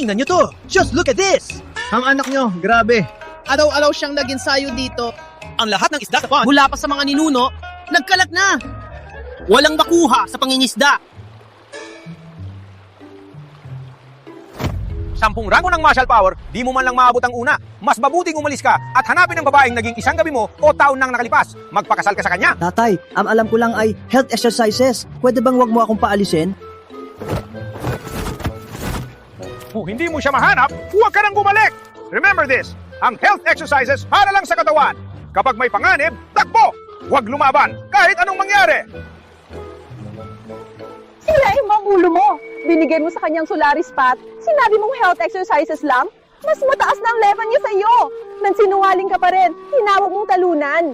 Tingnan nyo to! Just look at this! Ang anak nyo, grabe. Araw-araw siyang naginsayo dito. Ang lahat ng isda sa pond, Mula pa sa mga ninuno, nagkalat na. walang makuha sa pangingisda. 10 rango ng martial power, di mo man lang maabot ang una. Mas mabuting umalis ka at hanapin ang babaeng naging isang gabi mo o taon nang nakalipas. Magpakasal ka sa kanya. Tatay, ang alam ko lang ay health exercises. Pwede bang wag mo akong paalisin? Kung hindi mo siya mahanap, huwag ka nang bumalik. Remember this, ang health exercises para lang sa katawan. Kapag may panganib, takbo! Huwag lumaban, kahit anong mangyari. Sirain mo ang ulo mo. Binigay mo sa kanyang Solaris Pat. Sinabi mong health exercises lang. Mas mataas na ang level niya sa iyo. Nansinungaling ka pa rin. Hinawag mong talunan.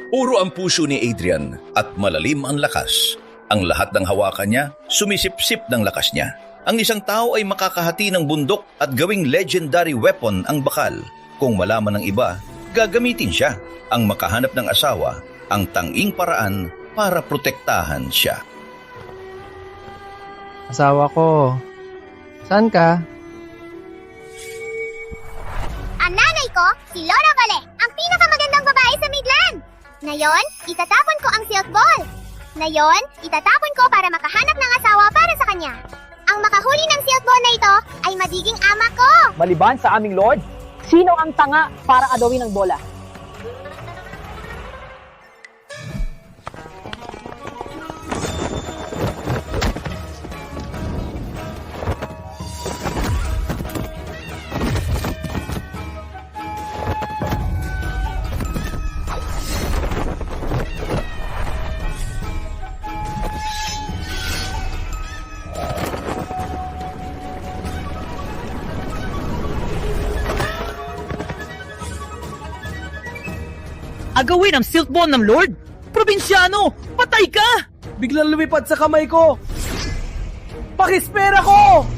Puro ang puso ni Adrian at malalim ang lakas. Ang lahat ng hawakan niya, sumisip-sip ng lakas niya. Ang isang tao ay makakahati ng bundok at gawing legendary weapon ang bakal. Kung malaman ng iba, gagamitin siya. Ang makahanap ng asawa, ang tanging paraan para protektahan siya. Asawa ko. Saan ka? Ang nanay ko, si Laura Vale, ang pinakamagandang babae sa Midland. Ngayon, itatapon ko ang silk ball. Ngayon, itatapon ko para makahanap ng asawa para sa kanya. Ang makahuli ng silk ball na ito ay magiging ama ko. Maliban sa aming Lord, sino ang tanga para adawin ang bola? Agawin ang silk ball ng Lord? Probinsyano! Patay ka! Biglang lumipad sa kamay ko. Pakispera ko!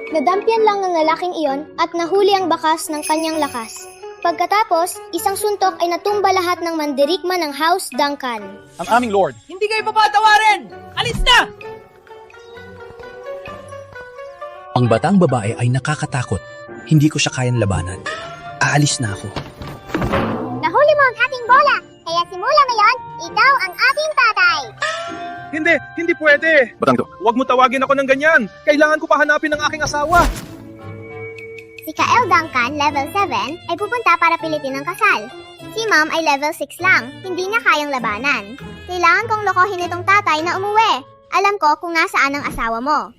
Nadampyan lang ng lalaking iyon at nahuli ang bakas ng kanyang lakas. Pagkatapos, isang suntok ay natumba lahat ng mandirigma ng House Duncan. Ang aming Lord, Hindi kayo papatawarin! Alis na! Ang batang babae ay nakakatakot. Hindi ko siya kayang labanan. Aalis na ako. Nahuli mo ang aking bola, kaya simula ngayon, ikaw ang aking tatay. Hindi pwede. Batang to, huwag mo tawagin ako ng ganyan. Kailangan ko pa hanapin ang aking asawa. Si Kael Duncan, level 7, ay pupunta para pilitin ang kasal. Si Mom ay level 6 lang, hindi niya kayang labanan. Kailangan kong lokohin itong tatay na umuwi. Alam ko kung nasaan ang asawa mo.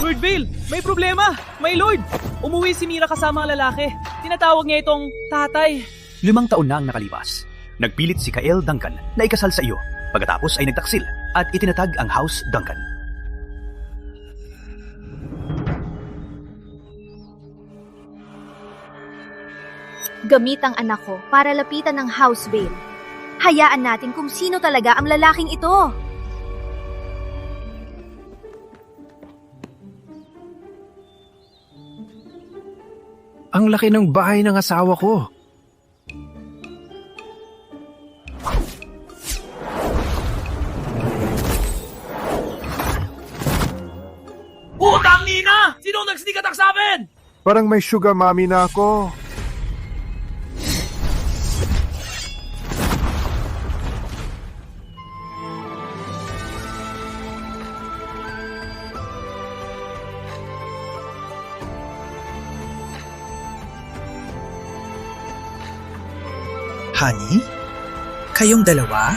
Lord Vale, may problema! My Lord! Umuwi si Mira kasama ang lalaki. Tinatawag niya itong tatay. 5 taon na ang nakalipas. Nagpilit si Kael Duncan na ikasal sa iyo. Pagkatapos ay nagtaksil at itinatag ang House Duncan. Gamit ang anak ko para lapitan ng House Vale. Hayaan natin kung sino talaga ang lalaking ito. Ang laki ng bahay ng asawa ko. Utang Nina! Sino nag-sneak attack sa amin? Parang may sugar mommy na ako. Honey? Kayong dalawa?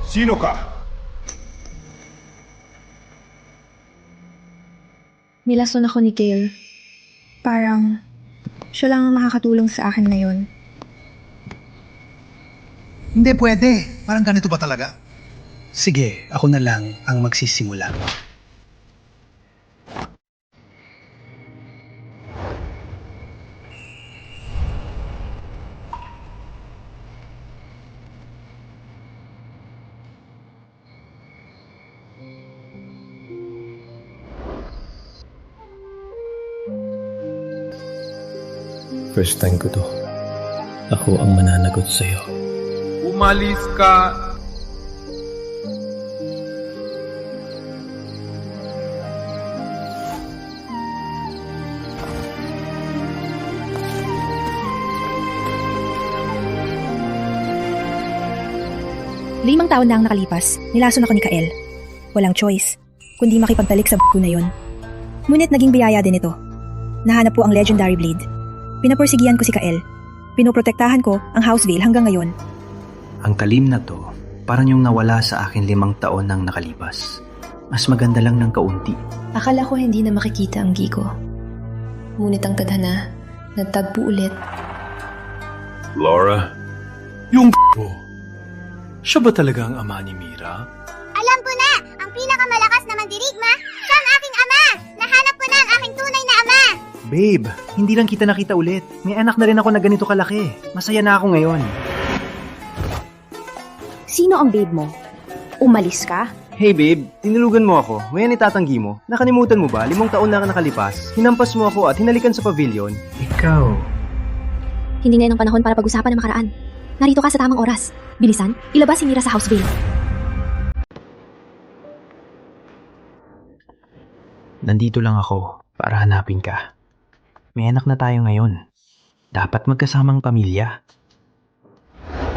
Sino ka? Nilason ako ni Kale. Parang siya lang ang makakatulong sa akin ngayon. Hindi pwede. Parang ganito ba talaga? Sige, ako na lang ang magsisimula. First time ko to. Ako ang mananagot sa'yo. Umalis ka. Limang taon na ang nakalipas, nilason ako ni Kael. Walang choice, kundi makipagtalik sa b***o na yon. Ngunit naging biyaya din ito. Nahanap po ang legendary blade. Pinapursigihan ko si Kael. Pinoprotektahan ko ang House Veil hanggang ngayon. Ang talim na to, parang yung nawala sa akin 5 taon nang nakalipas. Mas maganda lang ng kaunti. Akala ko hindi na makikita ang Gigo. Ngunit ang tadhana, nagtagpo ulit. Laura? Yung po. Siya ba talaga ang ama ni Mira? Alam ko na! Ang pinakamalakas na mandirigma, siya ang aking ama! Nahanap ko na ang aking tunay na ama! Babe, hindi lang kita nakita ulit. May anak na rin ako na ganito kalaki. Masaya na ako ngayon. Sino ang babe mo? Umalis ka? Hey babe, tinulugan mo ako. Ngayon itatanggi mo. Nakalimutan mo ba? 5 taon na nakalipas. Hinampas mo ako at hinalikan sa pavilion. Ikaw. Hindi ngayon ang panahon para pag-usapan ang makaraan. Narito ka sa tamang oras. Bilisan, ilabas si Mira sa House Veil. Nandito lang ako para hanapin ka. May anak na tayo ngayon. Dapat magkasamang pamilya.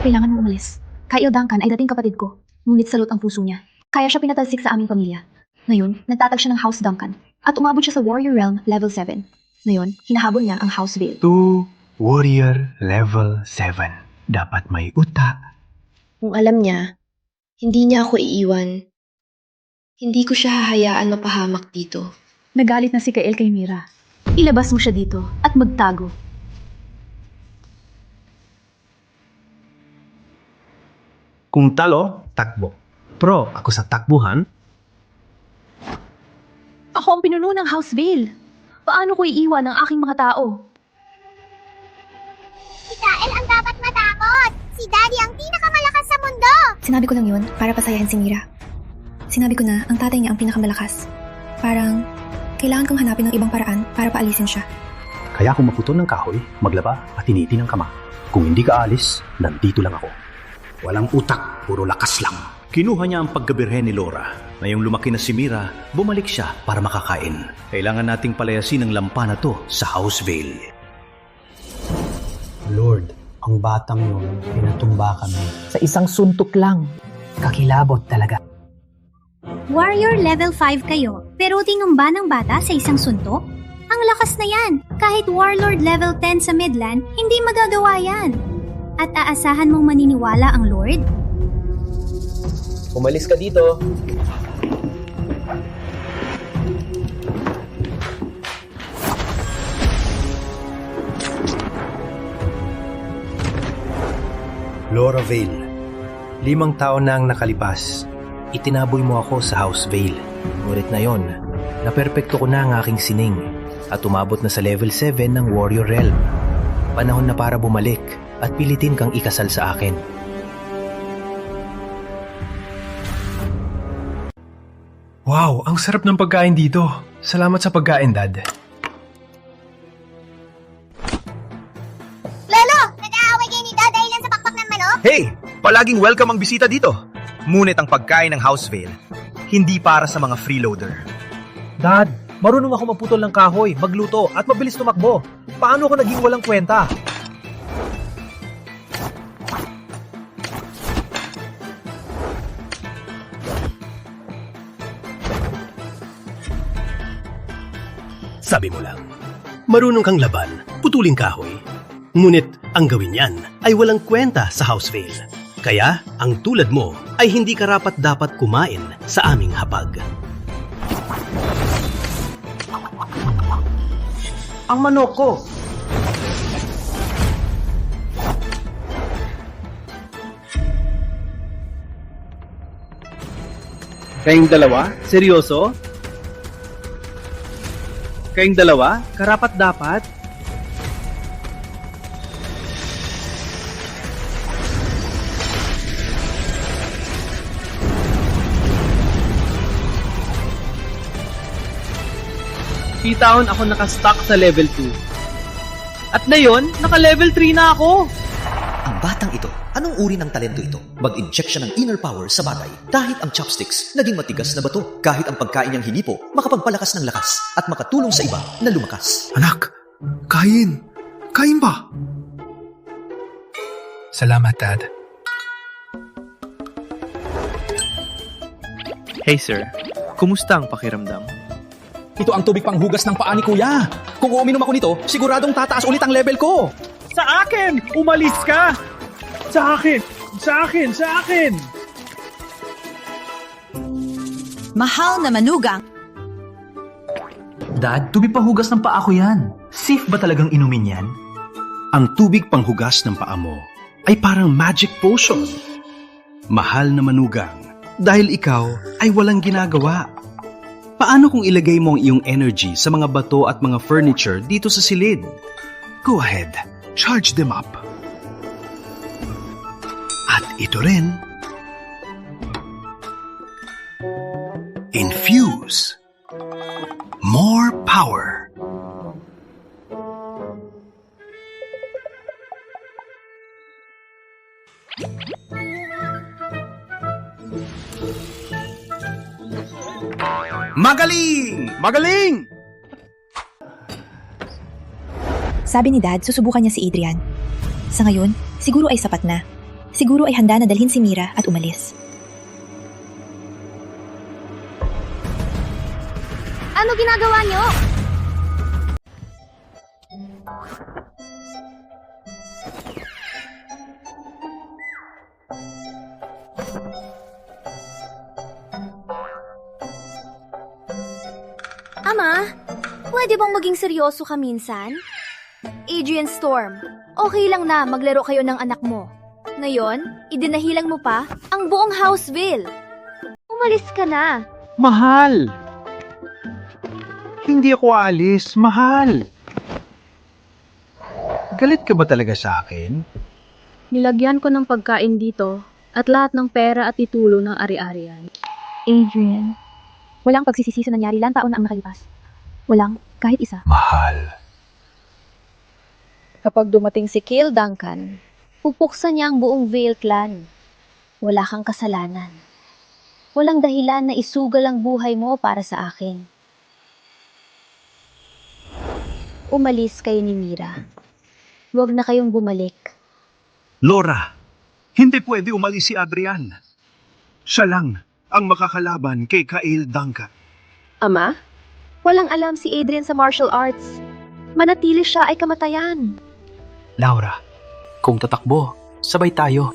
Kailangan mo umalis. Kyle Duncan ay dating kapatid ko. Ngunit salot ang puso niya. Kaya siya pinatalsik sa aming pamilya. Ngayon, nagtatag siya ng House Duncan. At umabot siya sa Warrior Realm Level 7. Ngayon, hinahabol niya ang House Veil. 2 Warrior Level 7. Dapat may uta. Kung alam niya, hindi niya ako iiwan. Hindi ko siya hahayaan mapahamak dito. Nagalit na si Kael kay Mira. Ilabas mo siya dito at magtago. Kung talo, takbo. Pro, ako sa takbuhan. Ako ang pinuno ng House Veil. Paano ko iiwan ang aking mga tao? Si Kael ang dapat matakot! Si Daddy ang pinakamalakas sa mundo! Sinabi ko lang yun para pasayahin si Mira. Sinabi ko na ang tatay niya ang pinakamalakas. Parang, kailangan kong hanapin ng ibang paraan para paalisin siya. Kaya kung maputol ng kahoy, maglaba at tiniti ng kama. Kung hindi ka alis, nandito lang ako. Walang utak, puro lakas lang. Kinuha niya ang pagkabirhen ni Laura. Ngayong lumaki na si Mira, bumalik siya para makakain. Kailangan nating palayasin ang lampa na to sa House Veil. Lord, ang batang yun, pinatumba kami. Sa isang suntok lang. Kakilabot talaga. Warrior level 5 kayo, pero tingamba ng bata sa isang suntok? Ang lakas na yan! Kahit Warlord level 10 sa Midland, hindi magagawa yan! At aasahan mong maniniwala ang Lord? Umalis ka dito. Laura Veil, 5 taon na ang nakalipas. Itinaboy mo ako sa House Veil. Ngunit ngayon, naperpekto ko na ang aking sining at umabot na sa level 7 ng Warrior Realm. Panahon na para bumalik at pilitin kang ikasal sa akin. Wow, ang sarap ng pagkain dito. Salamat sa pagkain, Dad. Lolo! Nag-aaway kayo ni Dad dahil lang sa pakpak ng manok? Hey! Palaging welcome ang bisita dito. Ngunit ang pagkain ng House Veil, hindi para sa mga freeloader. Dad, marunong ako maputol ng kahoy, magluto, at mabilis tumakbo. Paano ko naging walang kwenta? Sabi mo lang, marunong kang laban, putuling kahoy. Ngunit ang gawin yan ay walang kwenta sa House Veil. Kaya ang tulad mo ay hindi karapat-dapat kumain sa aming hapag. Ang manok ko! Kayong dalawa? Seryoso? Kayong dalawa? Karapat-dapat? P-Town, ako nakastock sa level 2. At ngayon, naka-level 3 na ako. Ang batang ito, anong uri ng talento ito? Mag-inject siya ng inner power sa batay. Kahit ang chopsticks, naging matigas na bato. Kahit ang pagkain niyang hinipo, makapagpalakas ng lakas at makatulong sa iba na lumakas. Anak, kain. Kain ba? Salamat, Dad. Hey sir, kumusta ang pakiramdam? Ito ang tubig panghugas ng paa ni Kuya. Kung uminom ako nito, siguradong tataas ulit ang level ko. Sa akin! Umalis ka! Sa akin! Sa akin! Sa akin! Mahal na manugang. Dad, tubig panghugas ng paa ko yan. Safe ba talagang inumin yan? Ang tubig panghugas ng paa mo ay parang magic potion. Mahal na manugang, dahil ikaw ay walang ginagawa. Paano kung ilagay mo ang iyong energy sa mga bato at mga furniture dito sa silid? Go ahead, charge them up. At ito rin, infuse more power. Magaling! Magaling! Sabi ni Dad, susubukan niya si Adrian. Sa ngayon, siguro ay sapat na. Siguro ay handa na dalhin si Mira at umalis. Ano ginagawa niyo? Ama, pwede bang maging seryoso ka minsan? Adrian Storm, okay lang na maglaro kayo ng anak mo. Ngayon, idinahilang mo pa ang buong Houseville. Umalis ka na. Mahal! Hindi ako aalis. Mahal! Galit ka ba talaga sa akin? Nilagyan ko ng pagkain dito at lahat ng pera at titulo ng ari-arian. Adrian, walang pagsisisi sa nangyari, ilang taon na ang nakalipas. Walang kahit isa. Mahal. Kapag dumating si Cale Duncan, pupuksan niya ang buong Vale clan. Wala kang kasalanan. Walang dahilan na isugal ang buhay mo para sa akin. Umalis kayo ni Mira. Huwag na kayong bumalik. Laura, hindi pwede umalis si Adrian. Siya lang ang makakalaban kay Cale Duncan. Ama, walang alam si Adrian sa martial arts. Manatili siya ay kamatayan. Laura, kung tatakbo, sabay tayo.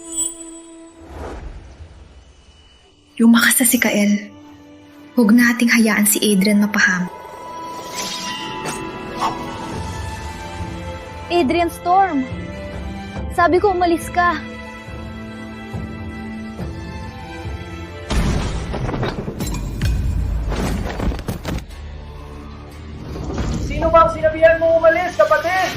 Lumakas na si Kael. Huwag nating hayaan si Adrian mapaham. Adrian Storm, sabi ko umalis ka. Sino bang sinabihan mo umalis, kapatid?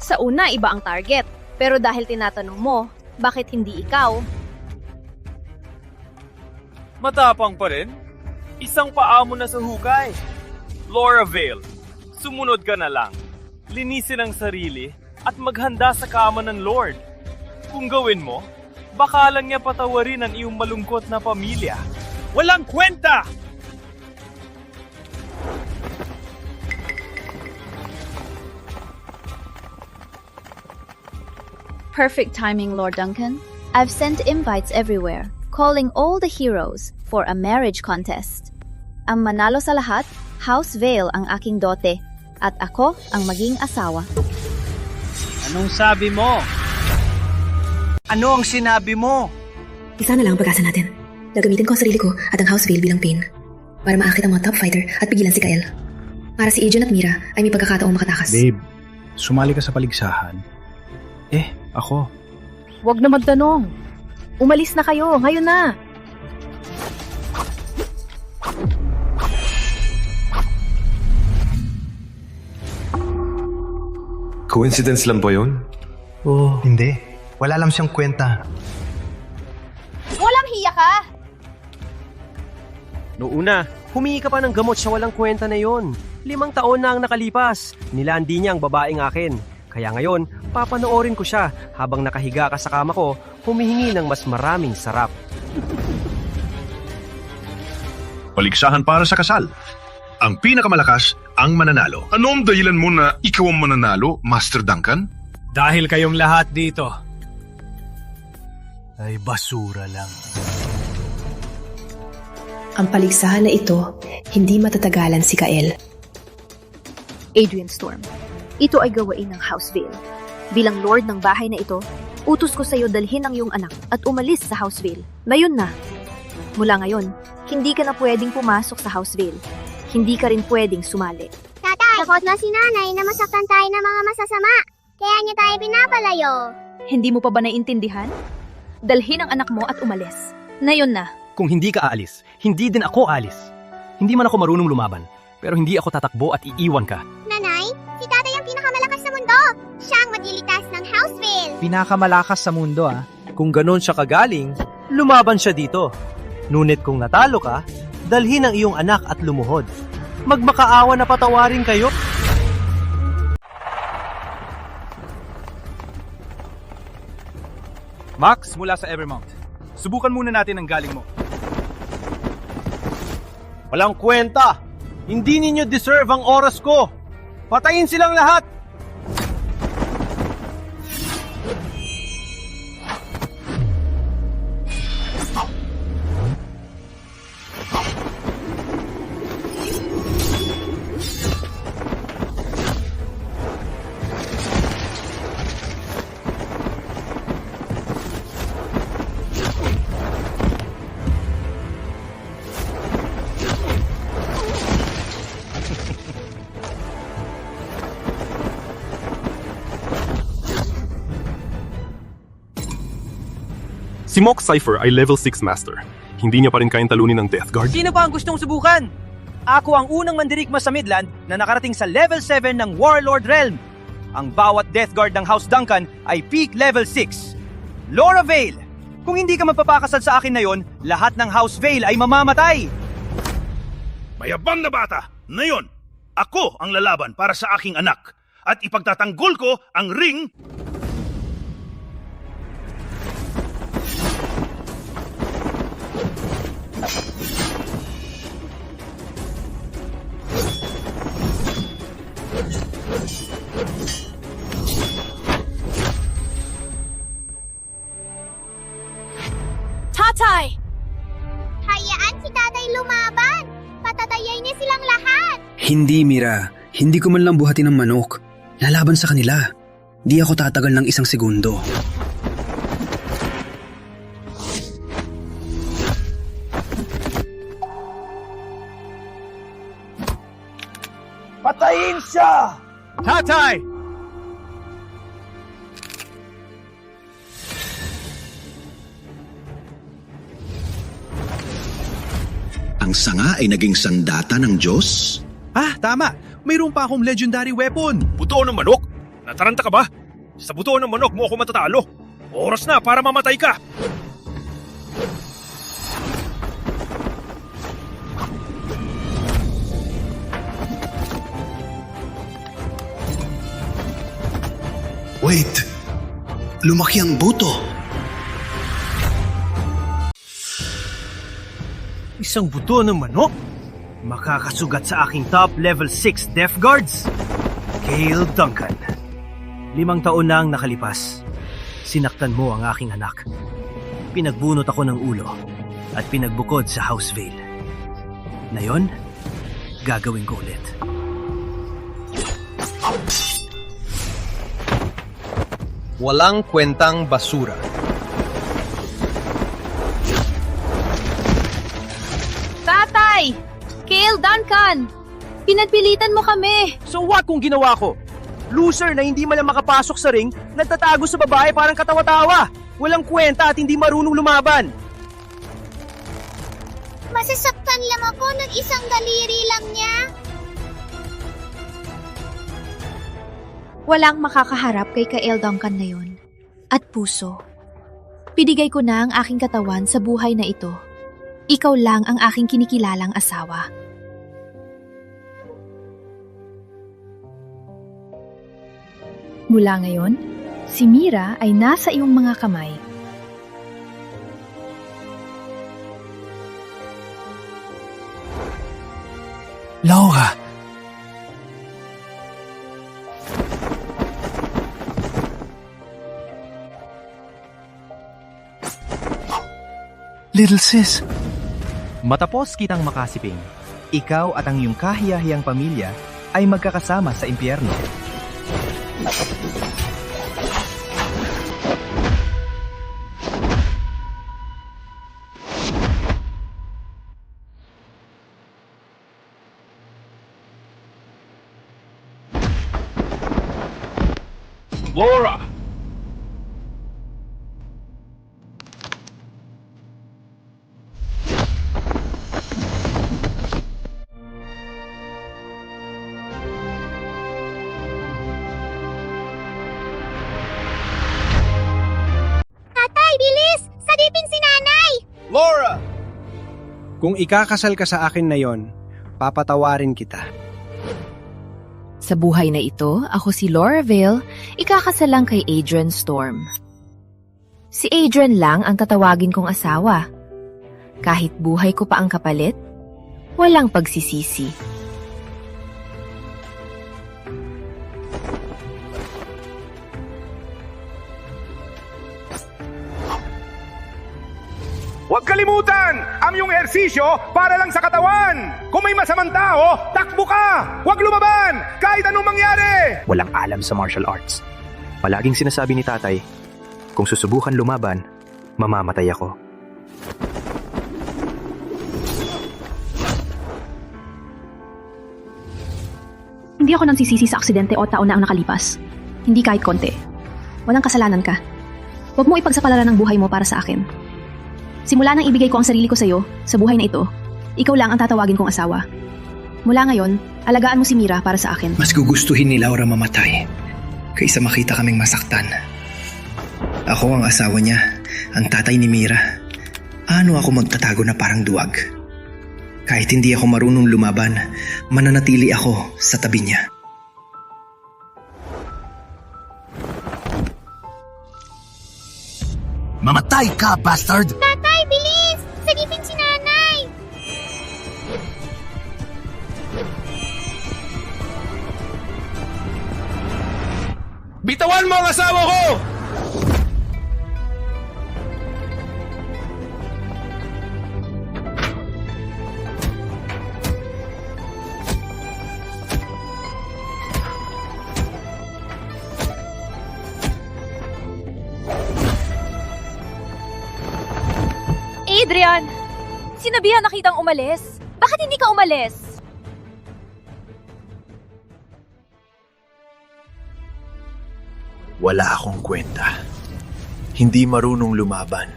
Sa una, iba ang target. Pero dahil tinatanong mo, bakit hindi ikaw? Matapang pa rin? Isang paa mo na sa hukay. Laura Vale, sumunod ka na lang. Linisin ang sarili at maghanda sa kama ng Lord. Kung gawin mo, baka lang niya patawarin ang iyong malungkot na pamilya. Walang kwenta! Perfect timing, Lord Duncan. I've sent invites everywhere, calling all the heroes for a marriage contest. Ang manalo sa lahat, House Vale ang aking dote, at ako ang maging asawa. Anong sabi mo? Ano ang sinabi mo? Isa na lang ang pag-asa natin. Gagamitin ko ang sarili ko at ang House Vale bilang pain para maakit ang mga top fighter at pigilan si Kael. Para si Adrian at Mira ay may pagkakataong makatakas. Babe, sumali ka sa paligsahan. Ako. Huwag na magtanong. Umalis na kayo, ngayon na. Coincidence lang ba yun? Hindi. Wala lang siyang kwenta. Walang hiya ka! Noong una, humingi ka pa ng gamot sa walang kwenta na yon. 5 taon na ang nakalipas. Nilandi niya ang babaeng akin. Kaya ngayon, papanoorin ko siya habang nakahiga ka sa kama ko, humihingi ng mas maraming sarap. Paligsahan para sa kasal. Ang pinakamalakas ang mananalo. Ano ang dahilan mo na ikaw ang mananalo, Master Duncan? Dahil kayong lahat dito ay basura lang. Ang paligsahan na ito, hindi matatagalan si Kael. Adrian Storm, ito ay gawain ng House Vale. Bilang Lord ng bahay na ito, utos ko sa iyo dalhin ang iyong anak at umalis sa House Vale. Ngayon na. Mula ngayon, hindi ka na pwedeng pumasok sa House Vale. Hindi ka rin pwedeng sumali. Tatay, takot na si nanay na masaktan tayo ng mga masasama. Kaya niya tayo pinapalayo. Hindi mo pa ba naiintindihan? Dalhin ang anak mo at umalis. Ngayon na. Kung hindi ka aalis, hindi din ako alis. Hindi man ako marunong lumaban, pero hindi ako tatakbo at iiwan ka. Nanay, si tatay ang pinakamalakas sa mundo. Siya ang magliligtas ng Houseville. Pinakamalakas sa mundo Kung ganon siya kagaling, lumaban siya dito. Ngunit kung natalo ka, dalhin ang iyong anak at lumuhod. Magmakaawa na patawarin kayo. Max, mula sa Evermount. Subukan muna natin ang galing mo. Walang kwenta! Hindi ninyo deserve ang oras ko! Patayin silang lahat! Si Mock Cypher ay level 6 master. Hindi niya pa rin kayang talunin ng Death Guard. Sino pa ang gustong subukan? Ako ang unang mandirigma sa Midland na nakarating sa level 7 ng Warlord Realm. Ang bawat Death Guard ng House Duncan ay peak level 6. Laura Vale, kung hindi ka magpapakasal sa akin na yon, lahat ng House Vale ay mamamatay. Mayabang na bata! Ngayon, ako ang lalaban para sa aking anak. At ipagtatanggol ko ang ring... Tatay! Hayaan si tatay lumaban. Patatayay niya silang lahat. Hindi, Mira. Hindi ko man lang buhatin ng manok. Lalaban sa kanila. Di ako tatagal ng 1 segundo. Patayin siya! Tatay! Ang sanga ay naging sandata ng Diyos? Tama. Mayroon pa akong legendary weapon. Buto ng manok? Nataranta ka ba? Sa buto ng manok mo ako matatalo. Oras na para mamatay ka. Wait! Lumaki ang buto! Isang buto ng manok? Makakasugat sa aking top level 6 Death Guards? Kael Duncan. 5 taon na ang nakalipas. Sinaktan mo ang aking anak. Pinagbunot ako ng ulo at pinagbukod sa House Vale. Ngayon, gagawin ko ulit. Walang kwentang basura. Tatay! Kael Duncan! Pinagpilitan mo kami! So what kung ginawa ko? Loser na hindi man lang makapasok sa ring, nagtatago sa babae parang katawa-tawa. Walang kwenta at hindi marunong lumaban. Masasaktan lang ako ng isang daliri lang niya. Walang makakaharap kay Kael Duncan na yon. At puso. Pinigay ko na ang aking katawan sa buhay na ito. Ikaw lang ang aking kinikilalang asawa. Mula ngayon, si Mira ay nasa iyong mga kamay. Laura! Little sis! Matapos kitang makasiping, ikaw at ang iyong kahiyahiyang pamilya ay magkakasama sa impyerno. Laura! Tatay, bilis! Sagipin si nanay! Laura! Kung ikakasal ka sa akin na yon, papatawarin kita. Sa buhay na ito, ako si Laura Vale, ikakasalang kay Adrian Storm. Si Adrian lang ang tatawagin kong asawa. Kahit buhay ko pa ang kapalit, walang pagsisisi. Huwag kalimutan! Ang iyong ehersisyo para lang sa katawan! Kung may masamang tao, takbo ka! Huwag lumaban! Kahit anong mangyari! Walang alam sa martial arts. Palaging sinasabi ni tatay, kung susubukan lumaban, mamamatay ako. Hindi ako nagsisisi sa aksidente o taon na ang nakalipas. Hindi kahit konti. Walang kasalanan ka. Huwag mo ipagsapalaran ang buhay mo para sa akin. Simula nang ibigay ko ang sarili ko sa iyo, sa buhay na ito, ikaw lang ang tatawagin kong asawa. Mula ngayon, alagaan mo si Mira para sa akin. Mas gugustuhin ni Laura mamatay kaysa makita kaming masaktan. Ako ang asawa niya, ang tatay ni Mira. Ano ako magtatago na parang duwag? Kahit hindi ako marunong lumaban, mananatili ako sa tabi niya. Mamatay ka, bastard! Tatay, bilis! Sagipin si nanay! Bitawan mo ang asawa ko! Adrian! Sinabihan na kitang umalis. Bakit hindi ka umalis? Wala akong kwenta. Hindi marunong lumaban.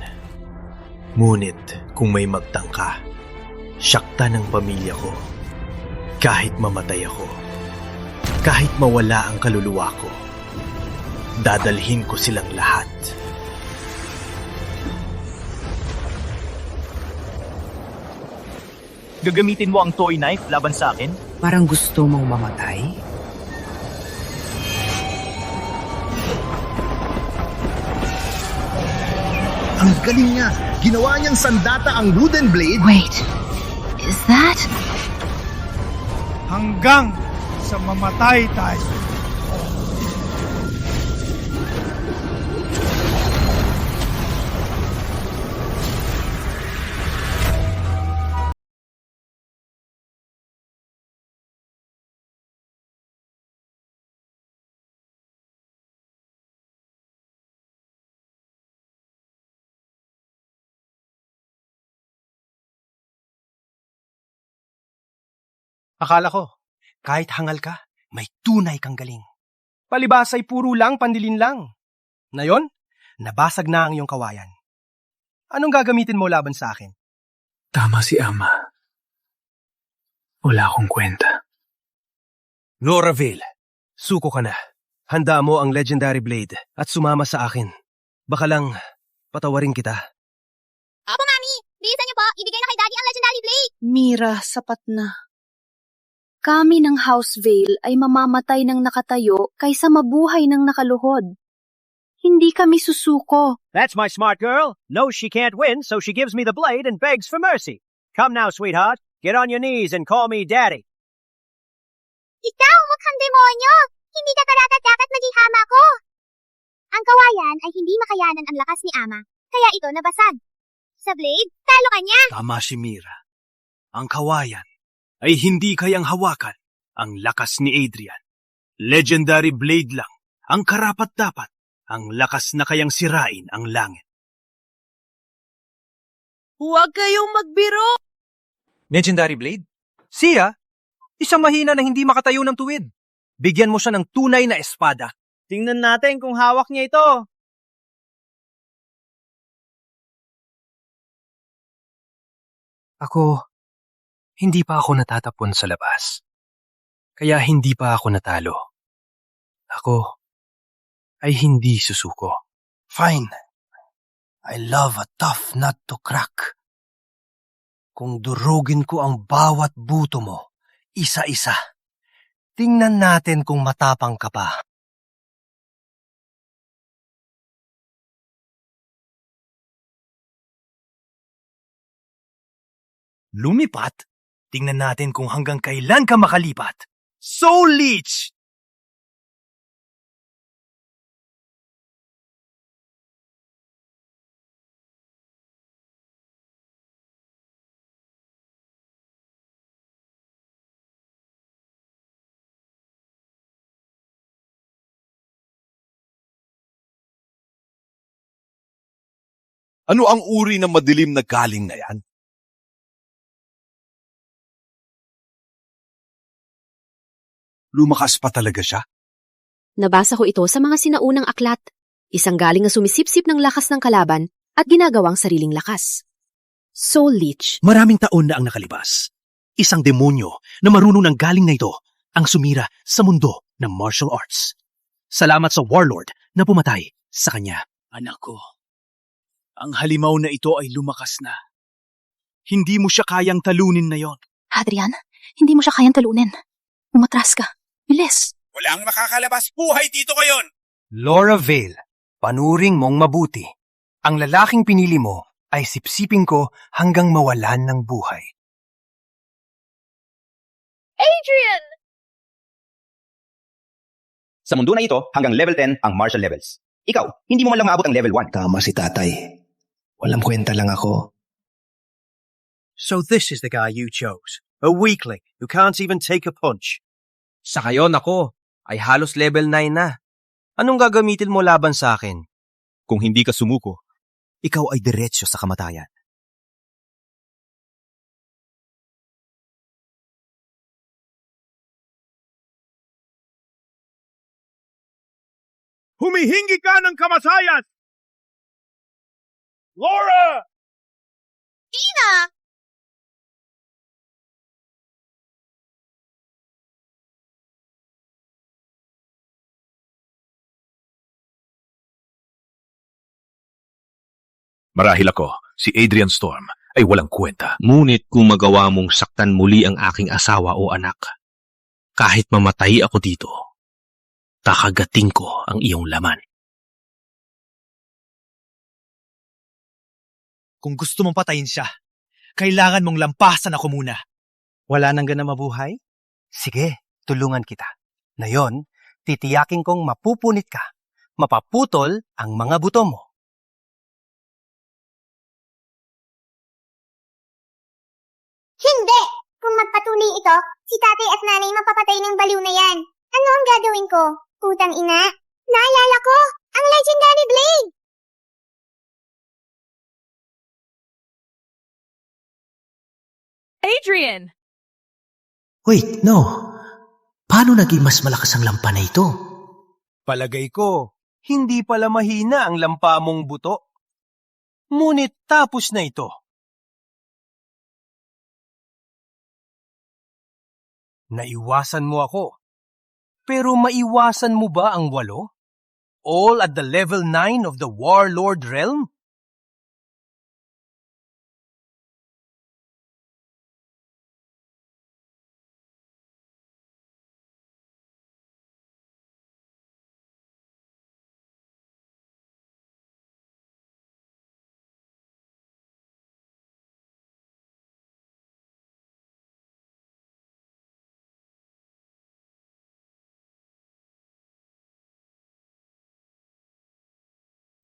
Ngunit kung may magtangka, syakta ng pamilya ko. Kahit mamatay ako, kahit mawala ang kaluluwa ko, dadalhin ko silang lahat. Gagamitin mo ang toy knife laban sa akin? Parang gusto mong mamatay? Ang galing niya! Ginawa niyang sandata ang wooden blade. Wait, is that? Hanggang sa mamatay tayo. Akala ko, Kahit hangal ka, may tunay kang galing. Palibas ay puro lang, pandilin lang. Ngayon, nabasag na ang iyong kawayan. Anong gagamitin mo laban sa akin? Tama si Ama. Wala akong kwenta. Laura Vale, suko ka na. Handa mo ang Legendary Blade at sumama sa akin. Baka lang, patawarin kita. Apo, Mami! Bilisan niyo po! Ibigay na kay Daddy ang Legendary Blade! Mira, sapat na. Kami ng House Vale ay mamamatay ng nakatayo kaysa mabuhay ng nakaluhod. Hindi kami susuko. That's my smart girl. Knows she can't win, so she gives me the blade and begs for mercy. Come now, sweetheart. Get on your knees and call me Daddy. Ikaw, mukhang demonyo! Hindi ka karapat-dapat maging hama ko! Ang kawayan ay hindi makayanan ang lakas ni Ama, kaya ito nabasag. Sa blade, talo ka niya! Tama si Mira. Ang kawayan ay hindi kayang hawakan ang lakas ni Adrian. Legendary Blade lang ang karapat-dapat, ang lakas na kayang sirain ang langit. Huwag kayong magbiro! Legendary Blade? Siya? Isang mahina na hindi makatayo ng tuwid. Bigyan mo siya ng tunay na espada. Tingnan natin kung hawak niya ito. Hindi pa ako natatapon sa labas. Kaya hindi pa ako natalo. Ako ay hindi susuko. Fine. I love a tough nut to crack. Kung durugin ko ang bawat buto mo, isa-isa, tingnan natin kung matapang ka pa. Lumipat? Tingnan natin kung hanggang kailan ka makalipat. Soul Leech! Ano ang uri ng madilim na galing na yan? Lumakas pa talaga siya? Nabasa ko ito sa mga sinaunang aklat. Isang galing na sumisipsip ng lakas ng kalaban at ginagawang sariling lakas. Soul Leech. Maraming taon na ang nakalipas. Isang demonyo na marunong ng galing na ito ang sumira sa mundo ng martial arts. Salamat sa warlord na pumatay sa kanya. Anak ko, ang halimaw na ito ay lumakas na. Hindi mo siya kayang talunin na yon. Adrian, hindi mo siya kayang talunin. Umatras ka. Bilis. Walang makakalabas buhay dito ngayon! Laura Vale, panuring mong mabuti. Ang lalaking pinili mo ay sipsipin ko hanggang mawalan ng buhay. Adrian! Sa mundo na ito, hanggang level 10 ang martial levels. Ikaw, hindi mo man lang maabot ang level 1. Tama si tatay. Walang kwenta lang ako. So this is the guy you chose. A weakling who can't even take a punch. Sa kayon ako, ay halos level 9 na. Anong gagamitin mo laban sa akin? Kung hindi ka sumuko, Ikaw ay diretsyo sa kamatayan. humihingi ka ng kamatayan! Laura! Tina! Marahil ako, si Adrian Storm, ay walang kwenta. Ngunit kung magawa mong saktan muli ang aking asawa o anak, kahit mamatay ako dito, kakagating ko ang iyong laman. Kung gusto mong patayin siya, kailangan mong lampasan ako muna. Wala nang gana mabuhay? Sige, tulungan kita. Ngayon, titiyakin kong mapupunit ka. Mapaputol ang mga buto mo. Hindi! Kung magpatuloy ito, si tatay at nanay mapapatay ng baliw na yan. Ano ang gagawin ko? Putang ina! Naalala ko! Ang Legendary Blade! Adrian! Wait, no. Paano naging mas malakas ang lampa na ito? Palagay ko, hindi pala mahina ang lampa mong buto. Ngunit tapos na ito. Naiwasan mo ako. Pero maiwasan mo ba ang 8? All at the level 9 of the Warlord Realm?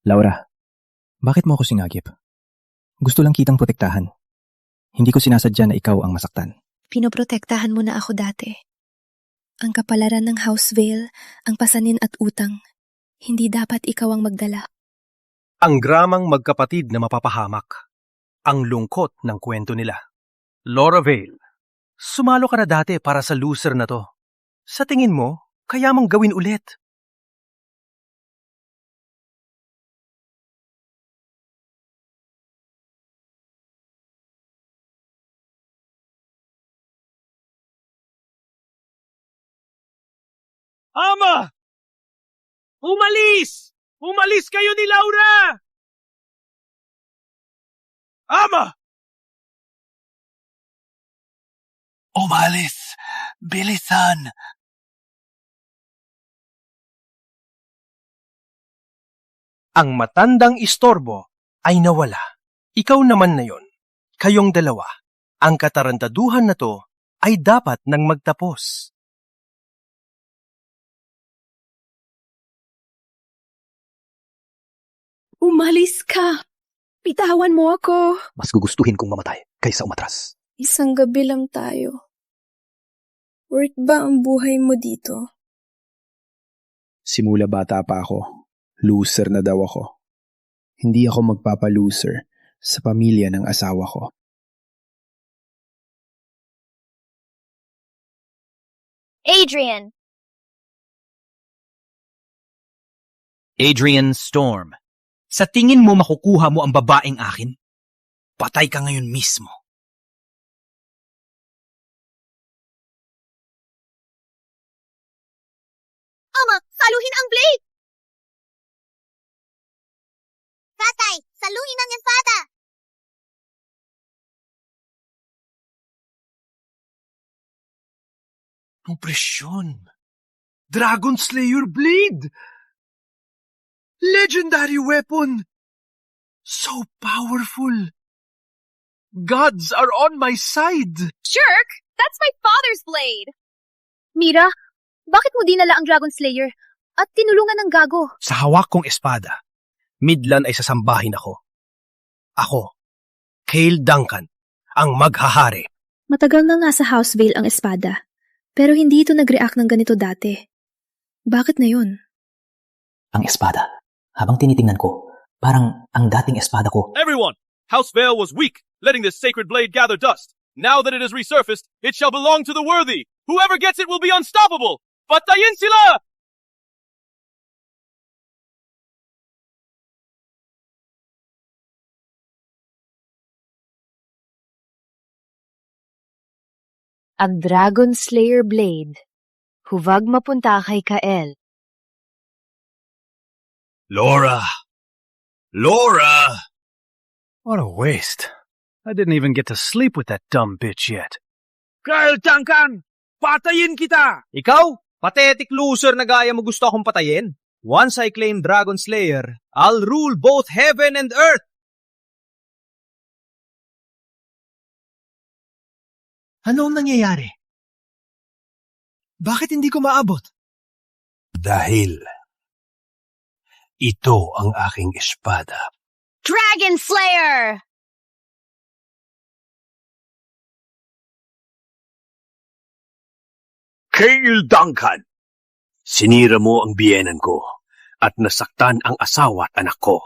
Laura, bakit mo ako sinagip? Gusto lang kitang protektahan. Hindi ko sinasadya na ikaw ang masaktan. Pinoprotektahan mo na ako dati. Ang kapalaran ng House Vale, ang pasanin at utang. Hindi dapat ikaw ang magdala. Ang gramang magkapatid na mapapahamak. Ang lungkot ng kwento nila. Laura Vale, sumalo ka na dati para sa loser na to. Sa tingin mo, kaya mong gawin ulit. Ama! Umalis! Umalis kayo ni Laura! Ama! Umalis! Bilisan! Ang matandang istorbo ay nawala. Ikaw naman na yon. Kayong dalawa. Ang katarantaduhan na to ay dapat nang magtapos. Umalis ka! Bitawan mo ako! Mas gugustuhin kong mamatay kaysa umatras. Isang gabi lang tayo. Worth ba ang buhay mo dito? Simula bata pa ako, loser na daw ako. Hindi ako magpapa-loser sa pamilya ng asawa ko. Adrian! Adrian Storm, sa tingin mo makukuha mo ang babaeng akin? Patay ka ngayon mismo. Ama, saluhin ang blade! Patay! Saluhin ang espada! Opresyon! Dragon Slayer Blade! Legendary weapon! So powerful! Gods are on my side! Jerk! That's my father's blade! Mira, bakit mo dinala ang Dragon Slayer at tinulungan ng gago? Sa hawak kong espada, Midland ay sasambahin ako. Ako, Cale Duncan, ang maghahari. Matagal na nasa House Vale ang espada, pero hindi ito nag-react ng ganito dati. Bakit na yun? Ang espada. Habang tinitingnan ko, parang ang dating espada ko. Everyone! House Vale was weak, letting this sacred blade gather dust. Now that it has resurfaced, it shall belong to the worthy. Whoever gets it will be unstoppable! Patayin sila! Ang Dragon Slayer Blade. Huwag mapunta kay Kael. Laura! Laura! What a waste. I didn't even get to sleep with that dumb bitch yet. Kyle Duncan! Patayin kita! Ikaw? Pathetic loser na gaya mo gusto akong patayin? Once I claim Dragon Slayer, I'll rule both heaven and earth! Ano ang nangyayari? Bakit hindi ko maabot? Dahil ito ang aking espada. Dragon Slayer! Cale Duncan! Sinira mo ang biyenan ko at nasaktan ang asawa at anak ko.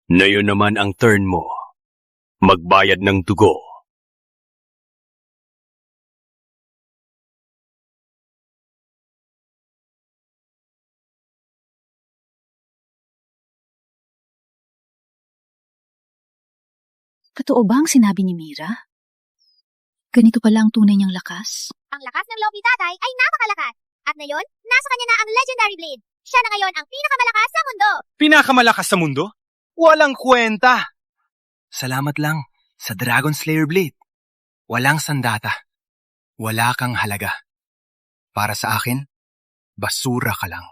Ngayon naman ang turn mo. Magbayad ng dugo. Totoo ba ang sinabi ni Mira? Ganito pala ang tunay niyang lakas? Ang lakas ng loob ni tatay ay napakalakas. At ngayon, nasa kanya na ang Legendary Blade. Siya na ngayon ang pinakamalakas sa mundo. Pinakamalakas sa mundo? Walang kwenta! Salamat lang sa Dragon Slayer Blade. Walang sandata. Wala kang halaga. Para sa akin, basura ka lang.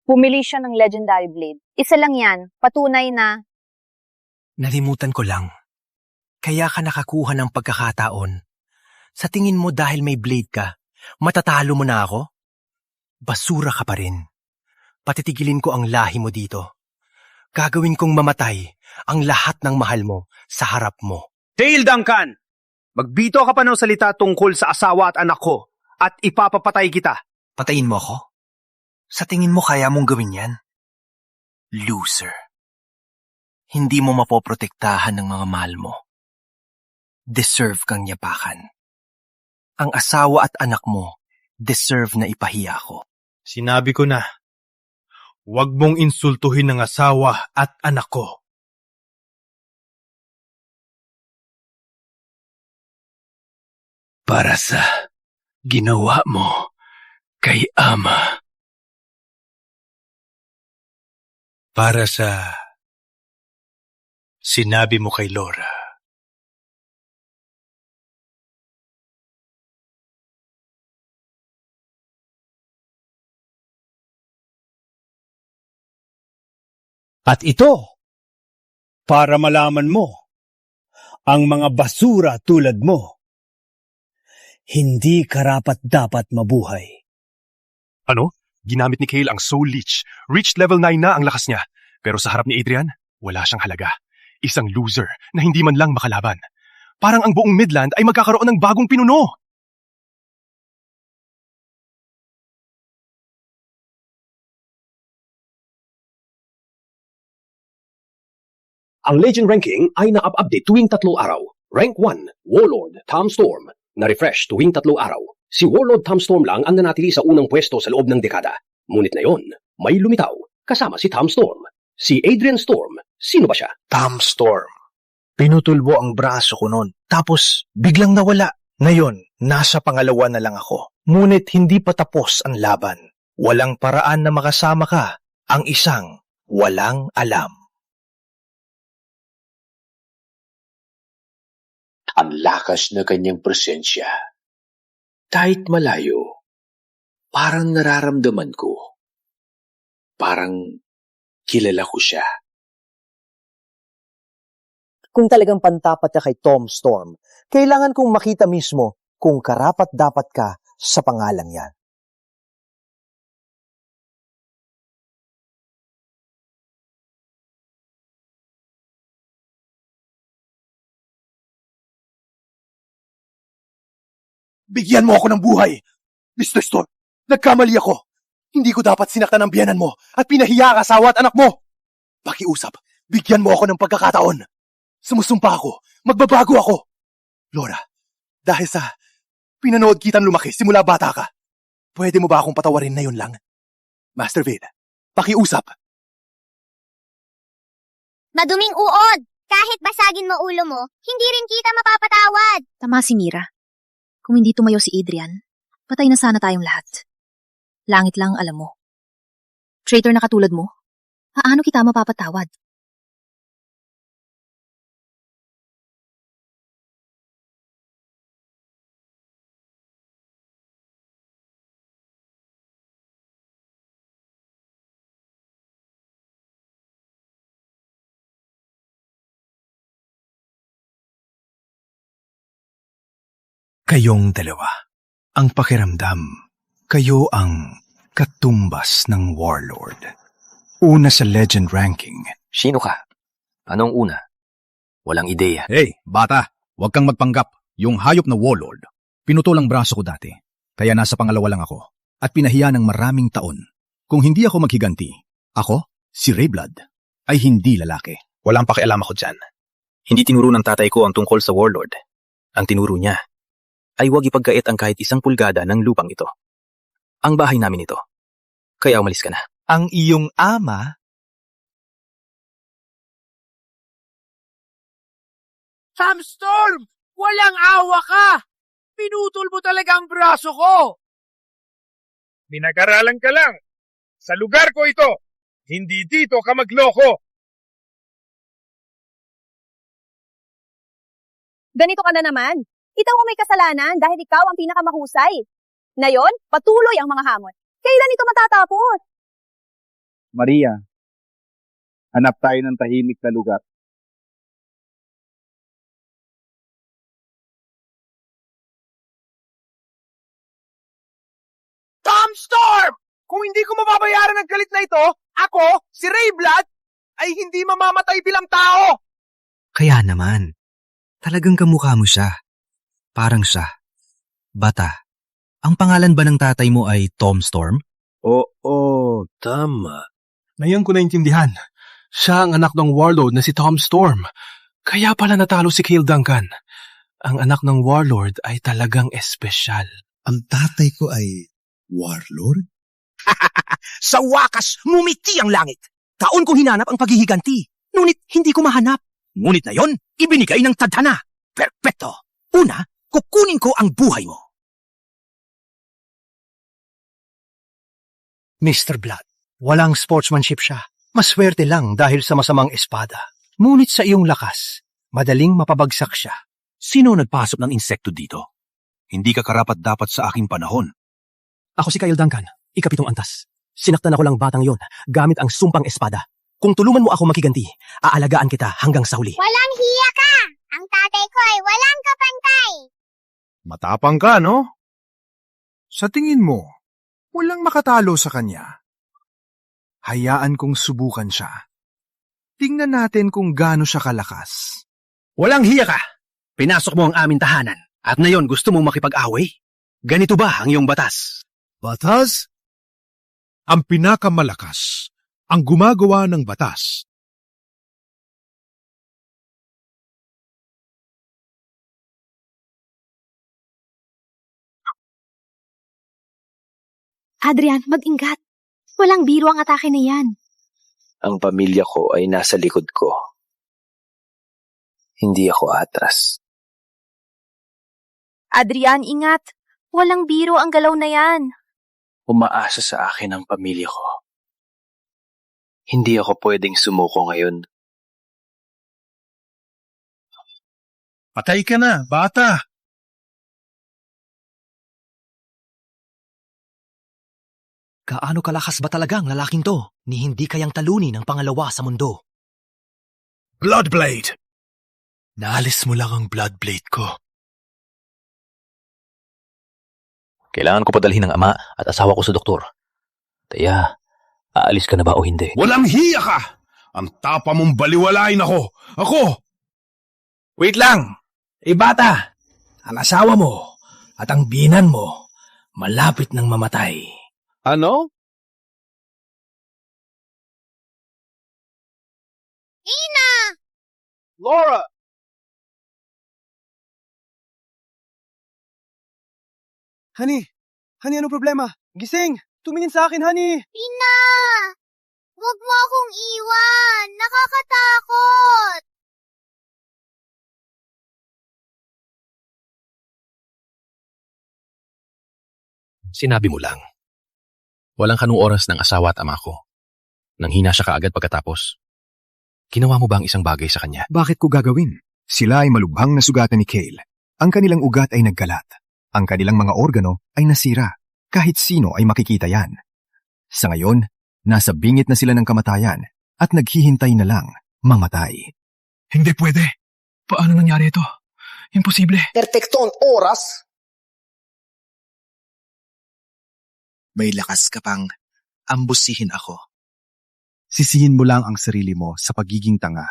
Pumili siya ng Legendary Blade. Isa lang yan, patunay na... Nalimutan ko lang. Kaya ka nakakuha ng pagkakataon. Sa tingin mo dahil may blade ka, matatalo mo na ako? Basura ka pa rin. Patitigilin ko ang lahi mo dito. Gagawin kong mamatay ang lahat ng mahal mo sa harap mo. Dale Duncan! Magbito ka pa ng salita tungkol sa asawa at anak ko at ipapapatay kita. Patayin mo ako? Sa tingin mo kaya mong gawin yan? Loser. Hindi mo mapoprotektahan ng mga mahal mo. Deserve kang yapakan. Ang asawa at anak mo, deserve na ipahiya ko. Sinabi ko na, huwag mong insultuhin ng asawa at anak ko. Para sa ginawa mo kay Ama. Para sa sinabi mo kay Laura. At ito, para malaman mo, ang mga basura tulad mo, hindi karapat-dapat mabuhay. Ano? Ginamit ni Kale ang Soul Leech. Reached level 9 na ang lakas niya. Pero sa harap ni Adrian, wala siyang halaga. Isang loser na hindi man lang makalaban. Parang ang buong Midland ay magkakaroon ng bagong pinuno. Ang Legend Ranking ay na-update tuwing 3 araw. Rank 1, Warlord Tom Storm. Na-refresh tuwing 3 araw. Si Warlord Tom Storm lang ang nanatili sa unang pwesto sa loob ng dekada. Ngunit ngayon, may lumitaw kasama si Tom Storm. Si Adrian Storm, sino ba siya? Tom Storm. Pinutulbo ang braso ko noon. Tapos, biglang nawala. Ngayon, nasa pangalawa na lang ako. Ngunit hindi pa tapos ang laban. Walang paraan na makasama ka. Ang isang walang alam. Ang lakas na kanyang presensya. Kahit malayo, parang nararamdaman ko. Parang kilala ko siya. Kung talagang pantapat ka kay Tom Storm, kailangan kong makita mismo kung karapat-dapat ka sa pangalang yan. Bigyan mo ako ng buhay! Mr. Storm, nagkamali ako. Hindi ko dapat sinaktan ang biyanan mo at pinahiya ang asawa at anak mo. Pakiusap, bigyan mo ako ng pagkakataon. Sumusumpa ako, magbabago ako. Laura, dahil sa pinanood kitang lumaki simula bata ka, pwede mo ba akong patawarin na yun lang? Master Vale, pakiusap. Maduming uod! Kahit basagin mo ulo mo, hindi rin kita mapapatawad. Tama si Mira. Kung hindi tumayo si Adrian, patay na sana tayong lahat. Langit lang alam mo. Traitor na katulad mo, paano kita mapapatawad? Kayong dalawa, ang pakiramdam, kayo ang katumbas ng Warlord. Una sa Legend Ranking. Sino ka? Anong una? Walang ideya. Hey, bata, huwag kang magpanggap. Yung hayop na Warlord, pinutol ang braso ko dati. Kaya nasa pangalawa lang ako. At pinahiya ng maraming taon. Kung hindi ako maghiganti, ako, si Rayblood, ay hindi lalaki. Walang pakialam ako dyan. Hindi tinuro ng tatay ko ang tungkol sa Warlord. Ang tinuro niya ay huwag ipagkait ang kahit 1 pulgada ng lupang ito. Ang bahay namin ito. Kaya umalis ka na. Ang iyong ama Tom Storm! Walang awa ka! Pinutol mo talaga ang braso ko! Pinag-aralan ka lang. Sa lugar ko ito. Hindi dito ka magloko. Ganito ka na naman. Ikaw ang may kasalanan dahil ikaw ang pinakamahusay. Ngayon, patuloy ang mga hamon. Kailan ito matatapos? Maria, hanap tayo ng tahimik na lugar. Tom Storm! Kung hindi ko mababayaran ang galit na ito, ako, si Rayblood, ay hindi mamamatay bilang tao! Kaya naman, talagang kamukha mo siya. Parang siya. Bata, ang pangalan ba ng tatay mo ay Tom Storm? Oo, tama. Ngayon ko naintindihan. Siya ang anak ng warlord na si Tom Storm. Kaya pala natalo si Cale Duncan. Ang anak ng warlord ay talagang espesyal. Ang tatay ko ay warlord? Sa wakas, ngumiti ang langit. Taon kong hinanap ang paghihiganti. Ngunit hindi ko mahanap. Ngunit na yon, ibinigay ng tadhana. Perpekto. Una, kukunin ko ang buhay mo. Mr. Blood, walang sportsmanship siya. Maswerte lang dahil sa masamang espada. Ngunit sa iyong lakas, madaling mapabagsak siya. Sino nagpasok ng insekto dito? Hindi ka karapat dapat sa aking panahon. Ako si Cale Duncan, ikapitong antas. Sinaktan ako lang batang yon gamit ang sumpang espada. Kung tulungan mo ako makiganti, aalagaan kita hanggang sa huli. Walang hiya ka! Ang tatay ko ay walang kapantay! Matapang ka, no? Sa tingin mo, walang makatalo sa kanya. Hayaan kong subukan siya. Tingnan natin kung gaano siya kalakas. Walang hiya ka! Pinasok mo ang aming tahanan at ngayon gusto mong makipag-away? Ganito ba ang iyong batas? Batas? Ang pinakamalakas, ang gumagawa ng batas. Adrian, mag-ingat. Walang biro ang atake na yan. Ang pamilya ko ay nasa likod ko. Hindi ako atras. Adrian, ingat. Walang biro ang galaw na yan. Umaasa sa akin ang pamilya ko. Hindi ako pwedeng sumuko ngayon. Patay ka na, bata! Kaano kalakas ba talaga ang lalaking to ni hindi kayang talunin ng pangalawa sa mundo? Bloodblade! Naalis mo lang ang Bloodblade ko. Kailangan ko padalhin ng ama at asawa ko sa doktor. Kaya, aalis ka na ba o hindi? Walang hiya ka! Ang tapa mong baliwalain ako! Ako! Wait lang! Bata! Ang asawa mo at ang binan mo malapit ng mamatay. Ano? Ina! Laura! Honey, anong problema? Gising! Tumingin sa akin, honey! Ina! Huwag mo akong iwan! Nakakatakot! Sinabi mo lang. Walang kanong oras ng asawa at ama ko. Nanghina siya kaagad pagkatapos. Ginawa mo ba ang isang bagay sa kanya? Bakit ko gagawin? Sila ay malubhang nasugatan ni Cale. Ang kanilang ugat ay nagkalat. Ang kanilang mga organo ay nasira. Kahit sino ay makikita yan. Sa ngayon, nasa bingit na sila ng kamatayan at naghihintay na lang mamatay. Hindi pwede. Paano nangyari ito? Imposible. Perpektong oras? May lakas ka pang ambusihin ako. Sisihin mo lang ang sarili mo sa pagiging tanga.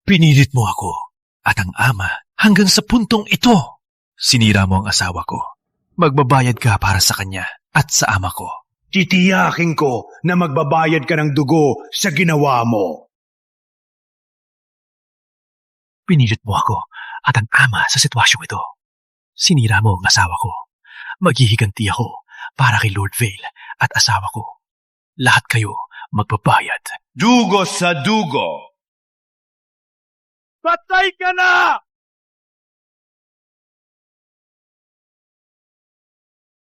Pinilit mo ako at ang ama hanggang sa puntong ito. Sinira mo ang asawa ko. Magbabayad ka para sa kanya at sa ama ko. Titiyakin ko na magbabayad ka ng dugo sa ginawa mo. Pinilit mo ako at ang ama sa sitwasyong ito. Sinira mo ang asawa ko. Maghihiganti ako para kay Lord Vale at asawa ko. Lahat kayo magbabayad. Dugo sa dugo. Patay ka na!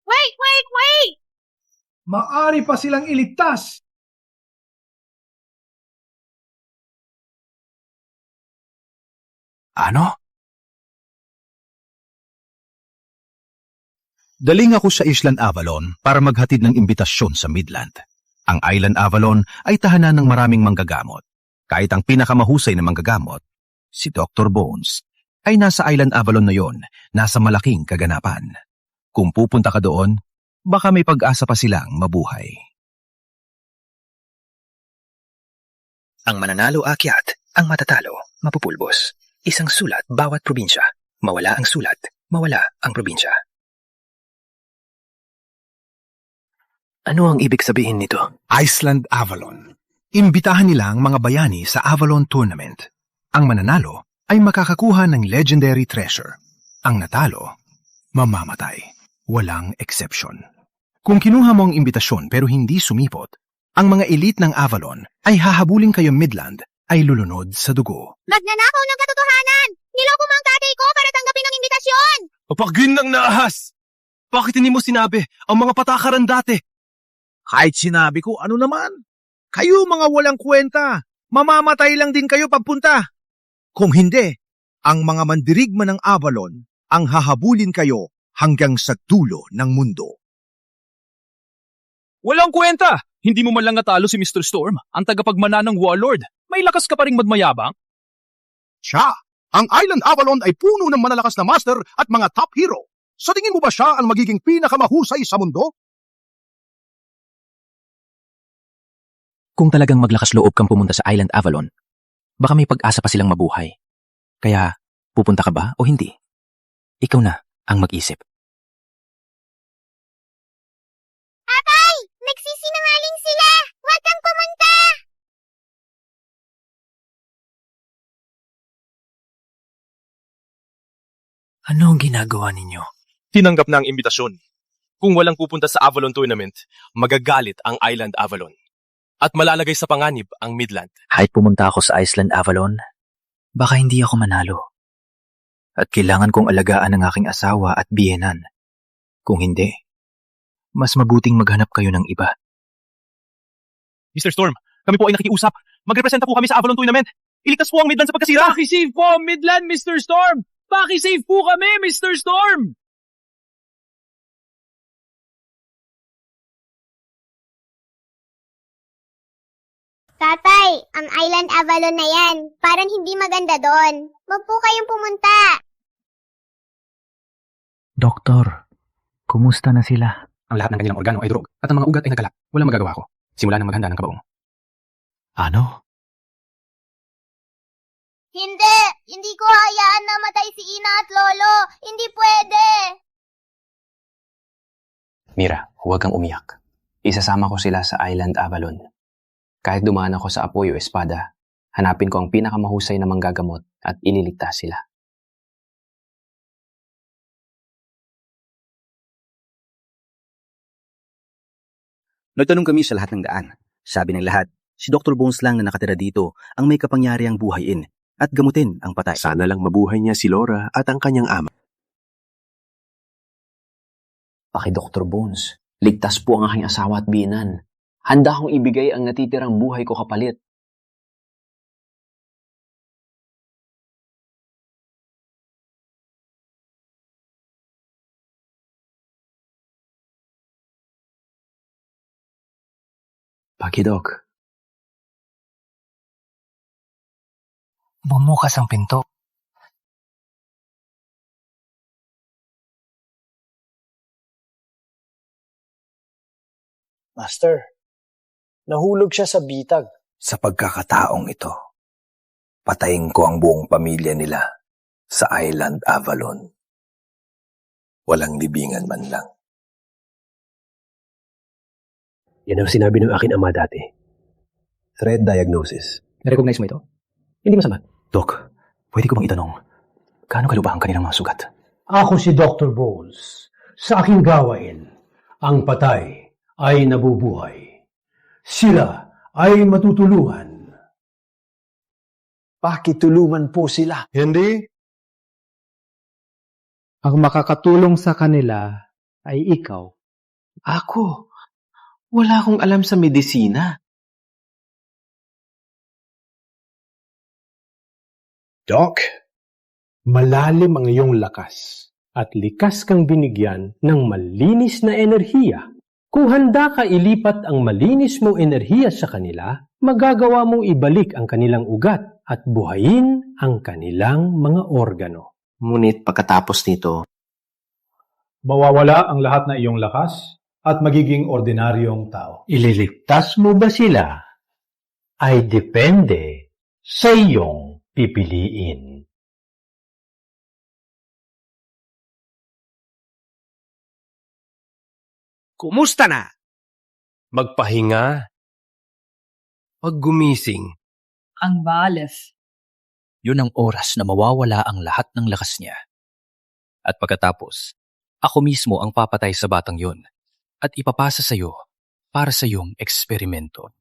Wait! Maari pa silang iligtas. Ano? Daling ako sa Island Avalon para maghatid ng imbitasyon sa Midland. Ang Island Avalon ay tahanan ng maraming manggagamot. Kahit ang pinakamahusay na manggagamot, si Dr. Bones, ay nasa Island Avalon na yon, nasa malaking kaganapan. Kung pupunta ka doon, baka may pag-asa pa silang mabuhay. Ang mananalo akyat, ang matatalo, mapupulbos. Isang sulat bawat probinsya. Mawala ang sulat, mawala ang probinsya. Ano ang ibig sabihin nito? Island Avalon. Imbitahan nila ang mga bayani sa Avalon Tournament. Ang mananalo ay makakakuha ng legendary treasure. Ang natalo, mamamatay. Walang exception. Kung kinuha mo ang imbitasyon pero hindi sumipot, ang mga elite ng Avalon ay hahabulin kayo Midland ay lulunod sa dugo. Magnanakaw ng katotohanan! Niloko mo ang tatay ko para tanggapin ang imbitasyon! Papagin ng naahas! Bakit hindi mo sinabi ang mga patakaran dati? Kahit sinabi ko, ano naman? Kayo mga walang kwenta. Mamamatay lang din kayo pagpunta. Kung hindi, ang mga mandirigma ng Avalon ang hahabulin kayo hanggang sa dulo ng mundo. Walang kwenta! Hindi mo man lang natalo si Mr. Storm, ang tagapagmana ng Warlord. May lakas ka pa ring magmayabang? Siya! Ang Island Avalon ay puno ng manalakas na master at mga top hero. Sa tingin mo ba siya ang magiging pinakamahusay sa mundo? Kung talagang maglakas loob kang pumunta sa Island Avalon, baka may pag-asa pa silang mabuhay. Kaya, pupunta ka ba o hindi? Ikaw na ang mag-isip. Atay! Nagsisinungaling sila! Huwag kang pumunta! Ano ang ginagawa ninyo? Tinanggap na ang imbitasyon. Kung walang pupunta sa Avalon Tournament, magagalit ang Island Avalon. At malalagay sa panganib ang Midland. Kahit pumunta ako sa Island Avalon, baka hindi ako manalo. At kailangan kong alagaan ang aking asawa at biyenan. Kung hindi, mas mabuting maghanap kayo ng iba. Mr. Storm, kami po ay nakikiusap. Magrepresenta po kami sa Avalon Tournament. Iligtas po ang Midland sa pagkasira. Pakisave po ang Midland, Mr. Storm! Pakisave po kami, Mr. Storm! Tatay, ang Island Avalon na yan. Parang hindi maganda doon. Wag po kayong pumunta. Doktor, kumusta na sila? Ang lahat ng kanilang organo ay durog at ang mga ugat ay nagkala. Walang magagawa ko. Simula ng maghanda ng kabaong. Ano? Hindi! Hindi ko hayaan na matay si Ina at Lolo. Hindi pwede. Mira, huwag kang umiyak. Isasama ko sila sa Island Avalon. Kahit dumaan ako sa apoy o espada, hanapin ko ang pinakamahusay na manggagamot at ililigtas sila. Nagtanong kami sa lahat ng daan. Sabi ng lahat, si Dr. Bones lang na nakatira dito ang may kapangyarihang buhayin at gamutin ang patay. Sana lang mabuhay niya si Laura at ang kanyang ama. Paki Dr. Bones, ligtas po ang aking asawa at biyenan. Handa akong ibigay ang natitirang buhay ko kapalit. Pakidok. Bumukas ang pinto. Master, nahulog siya sa bitag. Sa pagkakataong ito, patayin ko ang buong pamilya nila sa Island Avalon. Walang libingan man lang. Yan ang sinabi ng akin ama dati. Thread diagnosis. Na-recognize mo ito? Hindi masama. Doc, pwede ko bang itanong, gaano kalubha ang kanilang mga sugat? Ako si Dr. Bones. Sa aking gawain, ang patay ay nabubuhay. Sila ay matutulungan. pakitulungan po sila. Hindi. Ang makakatulong sa kanila ay ikaw. Ako? Wala akong alam sa medisina. Doc, malalim ang iyong lakas at likas kang binigyan ng malinis na enerhiya. Kung handa ka ilipat ang malinis mong enerhiya sa kanila, magagawa mong ibalik ang kanilang ugat at buhayin ang kanilang mga organo. Ngunit pagkatapos nito, mawawala ang lahat na iyong lakas at magiging ordinaryong tao. Ililigtas mo ba sila? Ay depende sa iyong pipiliin. Kumusta na? Magpahinga. Pag gumising. Ang Valef. Yun ang oras na mawawala ang lahat ng lakas niya. At pagkatapos, ako mismo ang papatay sa batang yun at ipapasa sa iyo para sa iyong eksperimento.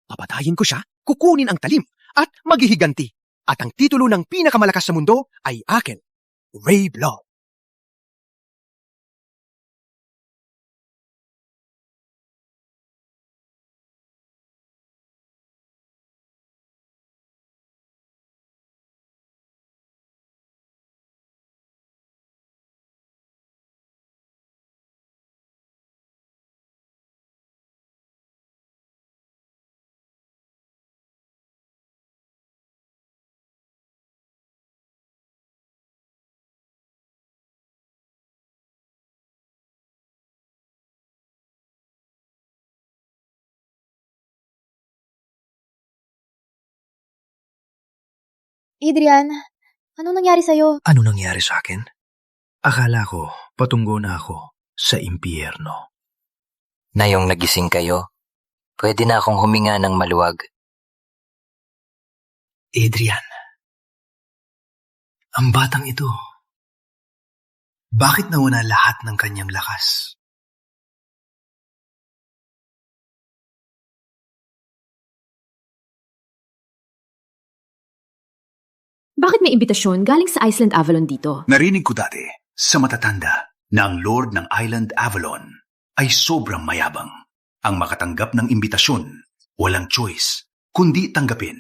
Papatayin ko siya, kukunin ang talim, at maghihiganti. At ang titulo ng pinakamalakas sa mundo ay akin, Ray Blood. Adrian, anong nangyari sa'yo? Ano nangyari sa akin? Akala ko, patungo na ako sa impyerno. Ngayong nagising kayo, pwede na akong huminga ng maluwag. Adrian, ang batang ito, bakit nawala lahat ng kanyang lakas? Bakit may imbitasyon galing sa Island Avalon dito? Narinig ko dati sa matatanda na ang Lord ng Island Avalon ay sobrang mayabang. Ang makatanggap ng imbitasyon, walang choice, kundi tanggapin.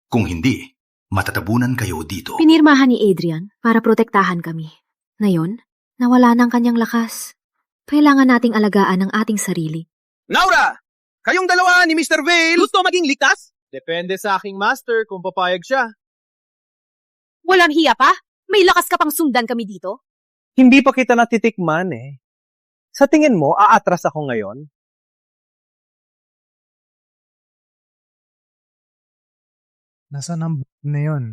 Kung hindi, matatabunan kayo dito. Pinirmahan ni Adrian para protektahan kami. Ngayon, nawala ng kanyang lakas. Kailangan nating alagaan ang ating sarili. Laura! Kayong dalawa ni Mr. Vale gusto maging ligtas? Depende sa aking master kung papayag siya. Walang hiya pa? May lakas ka pang sundan kami dito? Hindi pa kita natitikman eh. Sa tingin mo, aatras ako ngayon? Nasaan ang na yun?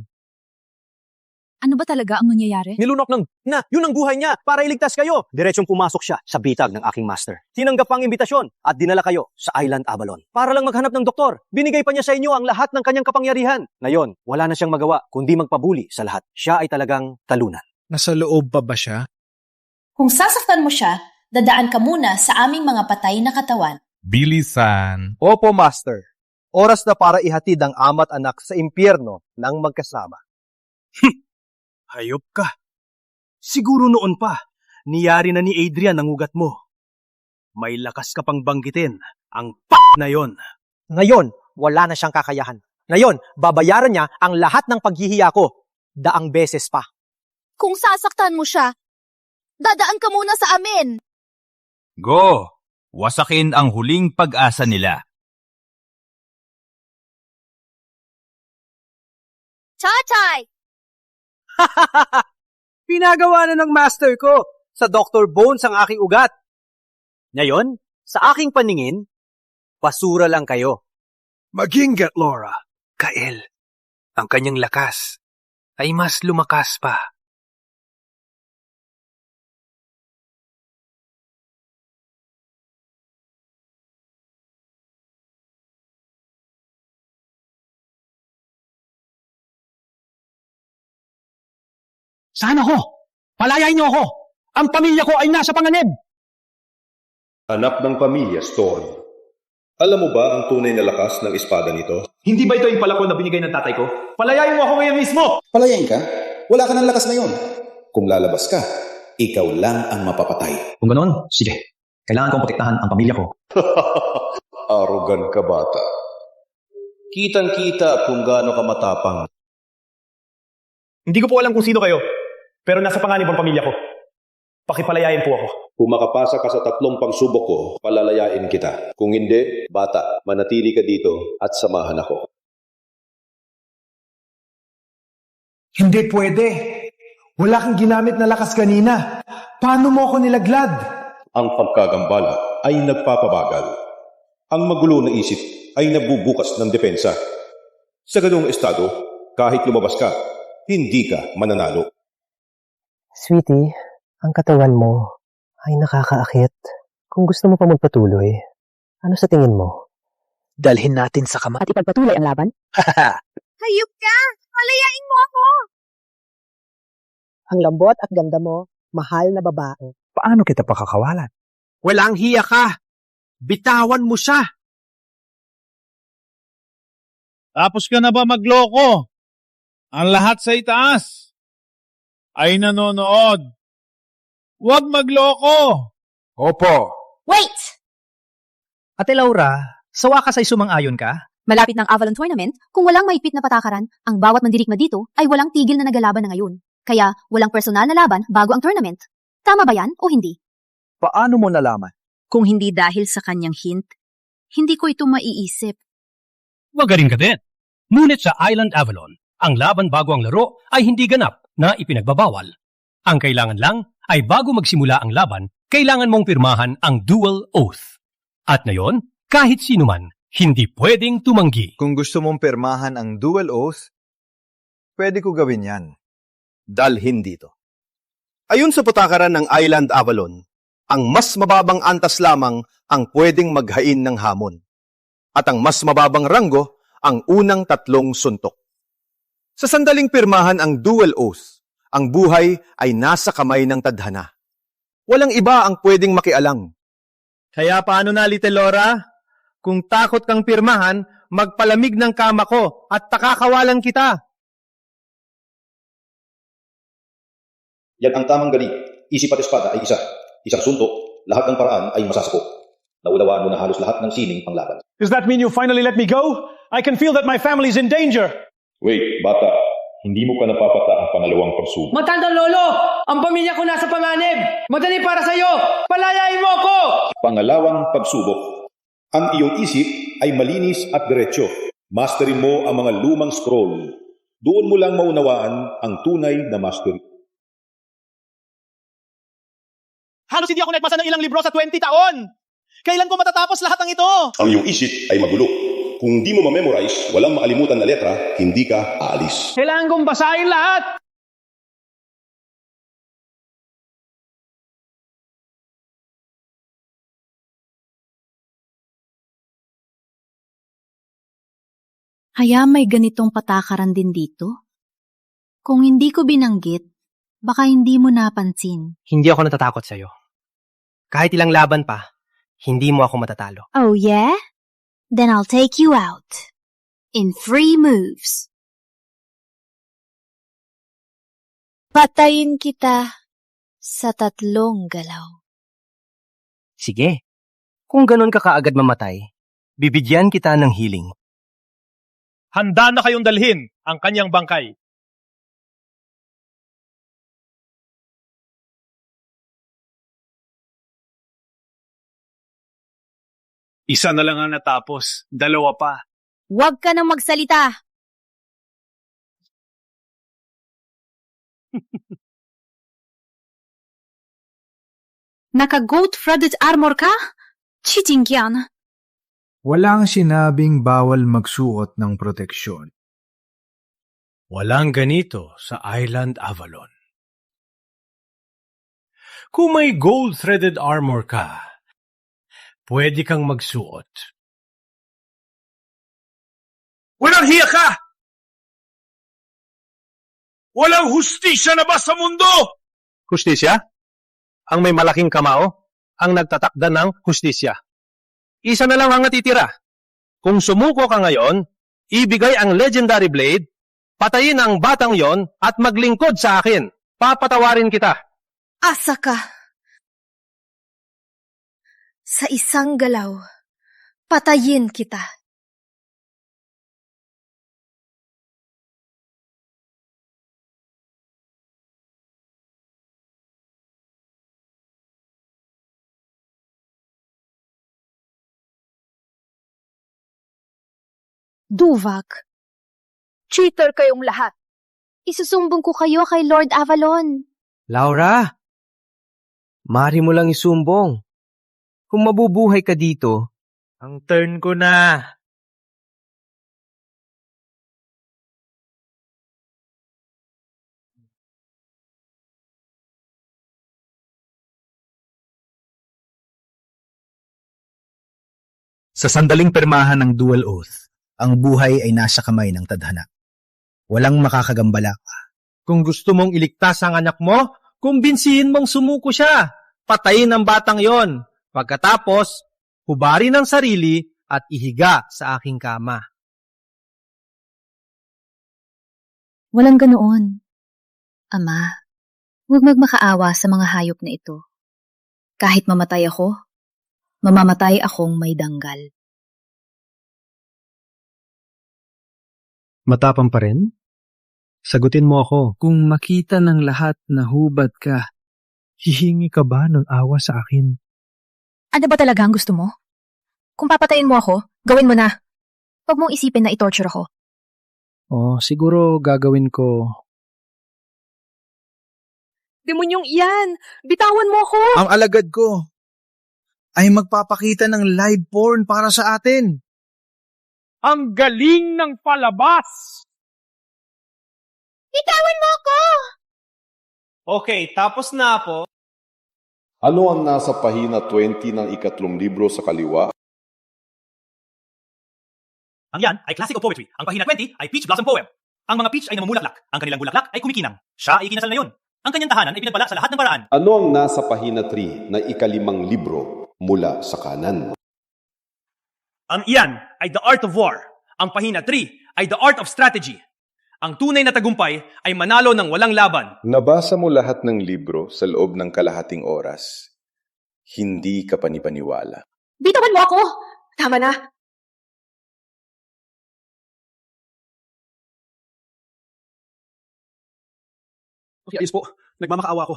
Ano ba talaga ang nangyayari? Nilunok yun ang buhay niya para iligtas kayo. Diretsong pumasok siya sa bitag ng aking master. Tinanggap ang imbitasyon at dinala kayo sa Island Avalon. Para lang maghanap ng doktor, binigay pa niya sa inyo ang lahat ng kanyang kapangyarihan. Ngayon, wala na siyang magawa kundi magpabuli sa lahat. Siya ay talagang talunan. Nasa loob pa ba siya? Kung sasaktan mo siya, dadaan ka muna sa aming mga patay na katawan. Bilisan. Opo, master. Oras na para ihatid ang ama't anak sa impyerno ng magkasama. Hayop ka. Siguro noon pa, niyari na ni Adrian ang ugat mo. May lakas ka pang banggitin ang na yon. Ngayon, wala na siyang kakayahan. Ngayon, babayaran niya ang lahat ng paghihiya ko. Daang beses pa. Kung sasaktan mo siya, dadaan ka muna sa amin. Go! Wasakin ang huling pag-asa nila. Chachay! Pinagawa na ng master ko sa Dr. Bones ang aking ugat. Ngayon, sa aking paningin, basura lang kayo. Magingat, Laura. Kael, ang kanyang lakas ay mas lumakas pa. Saan ako? Palayain niyo ako! Ang pamilya ko ay nasa panganib! Anak ng pamilya, Storm. Alam mo ba ang tunay na lakas ng espada nito? Hindi ba ito yung palakol na binigay ng tatay ko? Palayain mo ako ngayon mismo! Palayain ka? Wala ka ng lakas ngayon. Kung lalabas ka, ikaw lang ang mapapatay. Kung ganoon, sige. Kailangan kong protektahan ang pamilya ko. Arogan ka, bata. Kitang-kita kung gaano ka matapang. Hindi ko po alam kung sino kayo, pero nasa panganib ang pamilya ko. Pakipalayain po ako. Kung makapasa ka sa 3 pagsubok ko, palalayain kita. Kung hindi, bata, manatili ka dito at samahan ako. Hindi pwede. Wala kang ginamit na lakas kanina. Paano mo ako nilaglad? Ang pagkagambala ay nagpapabagal. Ang magulo na isip ay nagbubukas ng depensa. Sa ganung estado, kahit lumabas ka, hindi ka mananalo. Sweetie, ang katawan mo ay nakakaakit. Kung gusto mo pa magpatuloy, ano sa tingin mo? Dalhin natin sa kama. At ipagpatuloy ang laban? Hayop ka! Palayain mo ako! Ang lambot at ganda mo, mahal na babae. Paano kita pakakawalan? Walang hiya ka! Bitawan mo siya! Tapos ka na ba magloko? Ang lahat sa itaas ay nanonood. Huwag magloko! Opo. Wait! Ate Laura, sawa ka sa sumang-ayon ka? Malapit ng Avalon Tournament, kung walang mahigpit na patakaran, ang bawat mandirigma dito ay walang tigil na nagalaban na ngayon. Kaya walang personal na laban bago ang tournament. Tama ba yan o hindi? Paano mo nalaman? Kung hindi dahil sa kanyang hint, hindi ko ito maiisip. Magaling ka din. Ngunit sa Island Avalon, ang laban bago ang laro ay hindi ganap na ipinagbabawal. Ang kailangan lang ay bago magsimula ang laban, kailangan mong pirmahan ang dual oath. At ngayon, kahit sino man, hindi pwedeng tumanggi. Kung gusto mong pirmahan ang dual oath, pwede ko gawin yan. Dalhin dito. Ayon sa patakaran ng Island Avalon, ang mas mababang antas lamang ang pwedeng maghain ng hamon. At ang mas mababang ranggo, ang unang 3 suntok. Sa sandaling pirmahan ang dual oath, ang buhay ay nasa kamay ng tadhana. Walang iba ang pwedeng makialang. Kaya paano na, Little Laura? Kung takot kang pirmahan, magpalamig ng kama ko at takakawalan kita. Yan ang tamang galing. Isip at espada ay isa. Isang suntok, lahat ng paraan ay masasakop. Naunawaan mo na halos lahat ng sining panglaban. Does that mean you finally let me go? I can feel that my family's in danger. Wait, bata. Hindi mo pa napapata ang pangalawang pagsubok. Matandang lolo! Ang pamilya ko nasa panganib! Madali para sa'yo! Palayain mo ako! Pangalawang pagsubok. Ang iyong isip ay malinis at diretsyo. Masterin mo ang mga lumang scroll. Doon mo lang maunawaan ang tunay na mastery. Halos hindi ako nagbasa ng ilang libro sa 20 taon! Kailan ko matatapos lahat ng ito? Ang iyong isip ay magulo. Kung di mo ma-memorize, walang maalimutan na letra, hindi ka aalis. Kailangan kong basahin lahat! Kaya may ganitong patakaran din dito? Kung hindi ko binanggit, baka hindi mo napansin. Hindi ako natatakot sa'yo. Kahit ilang laban pa, hindi mo ako matatalo. Oh yeah? Then I'll take you out. In 3 moves. Patayin kita sa 3 galaw. Sige. Kung ganun ka kaagad mamatay, bibigyan kita ng healing. Handa na kayong dalhin ang kanyang bangkay. Isa na lang ang natapos, 2 pa. Huwag ka nang magsalita. Naka-goat-threaded armor ka? Cheating yan. Walang sinabing bawal magsuot ng proteksyon. Walang ganito sa Island Avalon. Kung may gold-threaded armor ka, pwede kang magsuot. Walang hiya ka! Walang hustisya na ba sa mundo? Hustisya? Ang may malaking kamao? ang nagtatakda ng hustisya. Isa na lang ang natitira. Kung sumuko ka ngayon, ibigay ang legendary blade, patayin ang batang yon at maglingkod sa akin. Papatawarin kita. Asa ka. Sa isang galaw, patayin kita. Duvak, Cheater kayong lahat. isusumbong ko kayo kay Lord Avalon. Laura, mari mo lang isumbong. Kung mabubuhay ka dito, ang turn ko na. Sa sandaling permahan ng dual oath, ang buhay ay nasa kamay ng tadhana. Walang makakagambala ka. Kung gusto mong iligtas ang anak mo, kumbinsihin mong sumuko siya. Patayin ang batang yon. Pagkatapos, hubarin ang sarili at ihiga sa aking kama. Walang ganoon. Ama, huwag magmakaawa sa mga hayop na ito. Kahit mamatay ako, mamamatay akong may danggal. Matapang pa rin? Sagutin mo ako. Kung makita ng lahat na hubad ka, hihingi ka ba ng awa sa akin? Ano ba talaga ang gusto mo? Kung papatayin mo ako, gawin mo na. Huwag mong isipin na i-torture ako. Siguro gagawin ko. Demonyong iyan! Bitawan mo ako! Ang alagad ko ay magpapakita ng live porn para sa atin. Ang galing ng palabas! Bitawan mo ako! Okay, tapos na po. Ano ang nasa pahina 20 ng ikatlong libro sa kaliwa? Ang yan ay classic of poetry. Ang pahina 20 ay Peach Blossom Poem. Ang mga peach ay namumulaklak. Ang kanilang bulaklak ay kumikinang. Siya ay ikinasal na yun. Ang kanyang tahanan ay pinagpala sa lahat ng paraan. Ano ang nasa pahina 3 na ikalimang libro mula sa kanan? Ang iyan ay The Art of War. Ang pahina 3 ay The Art of Strategy. Ang tunay na tagumpay ay manalo ng walang laban. Nabasa mo lahat ng libro sa loob ng kalahating oras. Hindi ka panipaniwala. Bitawan mo ako! Tama na. Okay, ayos po. Nagmamakaawa ako.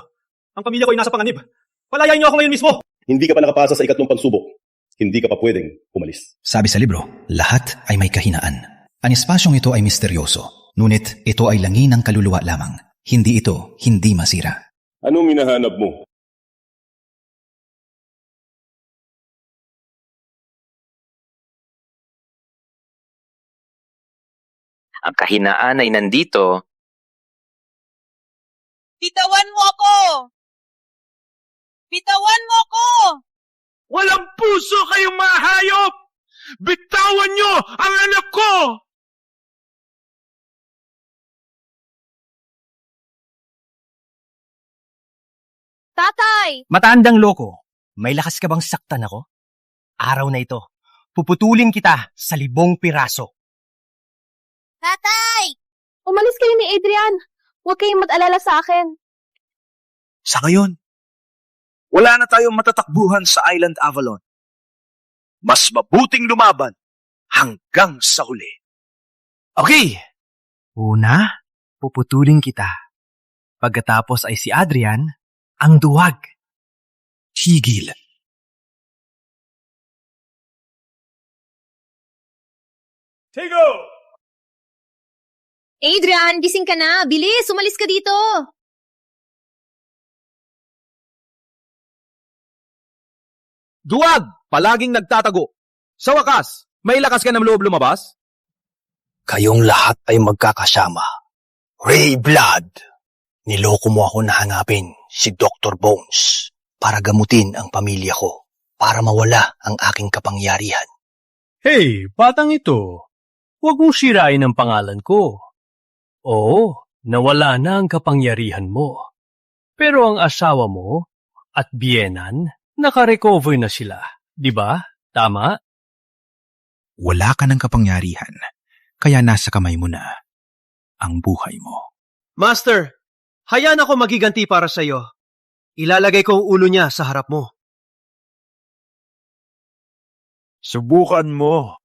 Ang pamilya ko ay nasa panganib. Palayain niyo ako ngayon mismo! Hindi ka pa nakapasa sa ikatlong pagsubok. Hindi ka pa pwedeng umalis. Sabi sa libro, lahat ay may kahinaan. Ang espasyong ito ay misteryoso. Ngunit ito ay langi ng kaluluwa lamang. Hindi ito, hindi masira. Anong minahanap mo? Ang kahinaan ay nandito. Bitawan mo ako! Bitawan mo ako! Walang puso kayong mga hayop! Bitawan niyo ang anak ko! Tatay! Matandang loko, may lakas ka bang saktan ako? Araw na ito, puputulin kita sa 1000 piraso. Tatay! Umalis kayo ni Adrian. Huwag kayong mag-alala sa akin. Sa ngayon, wala na tayong matatakbuhan sa Island Avalon. Mas mabuting lumaban hanggang sa huli. Okay. Una, puputulin kita. Pagkatapos ay si Adrian, ang duwag. Tigil. Tigo! Adrian, gising ka na. Bilis, umalis ka dito. Duwag! Palaging nagtatago. Sa wakas, may lakas ka ng loob lumabas? Kayong lahat ay magkakasama. Ray Blood! Niloko mo ako na hanapin si Dr. Bones para gamutin ang pamilya ko, para mawala ang aking kapangyarihan. Hey, batang ito. Huwag mong sirain ang pangalan ko. Oo, nawala na ang kapangyarihan mo. Pero ang asawa mo at biyenan Naka-recover na sila, di ba? Tama? Wala ka ng kapangyarihan, kaya nasa kamay mo na ang buhay mo. Master, hayaan ako magiganti para sa iyo. Ilalagay ko ang ulo niya sa harap mo. Subukan mo.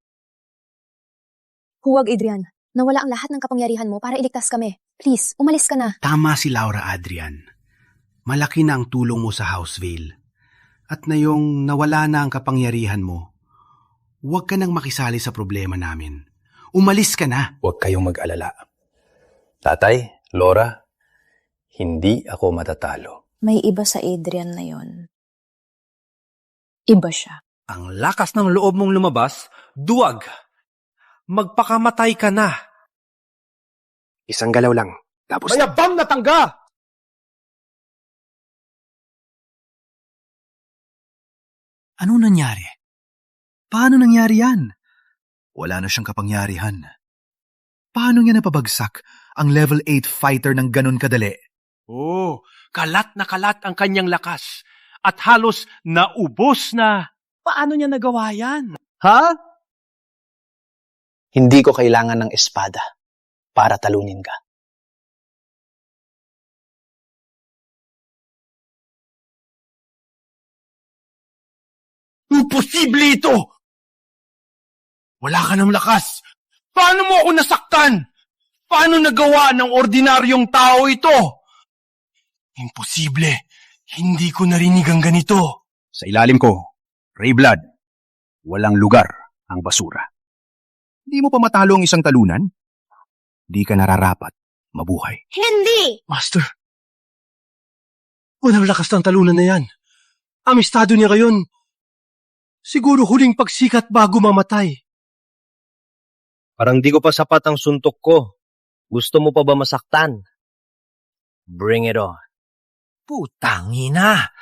Huwag, Adrian. Nawala ang lahat ng kapangyarihan mo para iligtas kami. Please, umalis ka na. Tama si Laura, Adrian. Malaki na ang tulong mo sa Houseville. At na yung nawala na ang kapangyarihan mo, huwag ka nang makisali sa problema namin. Umalis ka na. Huwag kayong mag-alala. Tatay, Laura, hindi ako matatalo. May iba sa Adrian na yon. Iba siya. Ang lakas ng loob mong lumabas, duwag. Magpakamatay ka na. Isang galaw lang. Tapos Mayabang na tangga! Ano nangyari? Paano nangyari yan? Wala na siyang kapangyarihan. Paano niya napabagsak ang level 8 fighter ng ganun kadali? Oh, kalat na kalat ang kanyang lakas. At halos naubos na. Paano niya nagawa yan? Ha? Hindi ko kailangan ng espada para talunin ka. Imposible ito! Wala ka ng lakas. Paano mo ako nasaktan? Paano nagawa ng ordinaryong tao ito? Imposible. Hindi ko narinig ang ganito. Sa ilalim ko, Rayblood, walang lugar ang basura. Di mo pa matalo ang isang talunan? Di ka nararapat mabuhay. Hindi! Master, walang lakas ng talunan na yan. Amistado niya ngayon. Siguro huling pagsikat bago mamatay. Parang di ko pa sapat ang suntok ko. Gusto mo pa ba masaktan? Bring it on. Putangina!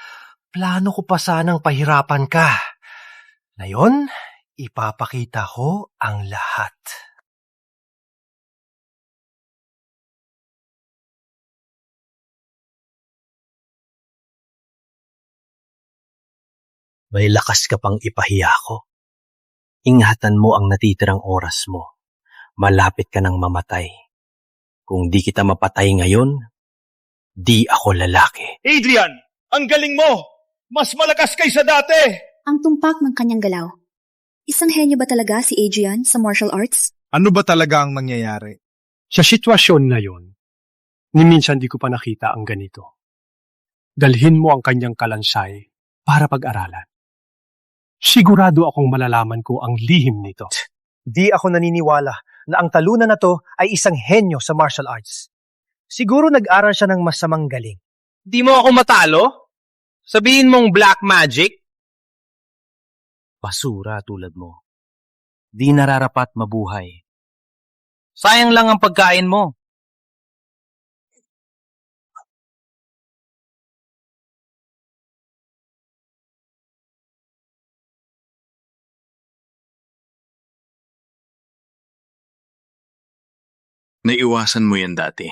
Plano ko pa sanang pahirapan ka. Ngayon, ipapakita ko ang lahat. May lakas ka pang ipahiya ko. Ingatan mo ang natitirang oras mo. Malapit ka nang mamatay. Kung di kita mapatay ngayon, di ako lalaki. Adrian, ang galing mo! Mas malakas kaysa dati! Ang tumpak ng kanyang galaw. Isang henyo ba talaga si Adrian sa martial arts? Ano ba talaga ang nangyayari? Sa sitwasyon na yon, ni minsan di ko pa nakita ang ganito. Dalhin mo ang kanyang kalansay para pag-aralan. Sigurado akong malalaman ko ang lihim nito. Di ako naniniwala na ang talunan na to ay isang henyo sa martial arts. Siguro nag-aral siya ng masamang galing. Di mo ako matalo? Sabihin mong black magic? Basura tulad mo. Di nararapat mabuhay. Sayang lang ang pagkain mo. Naiwasan mo yan dati.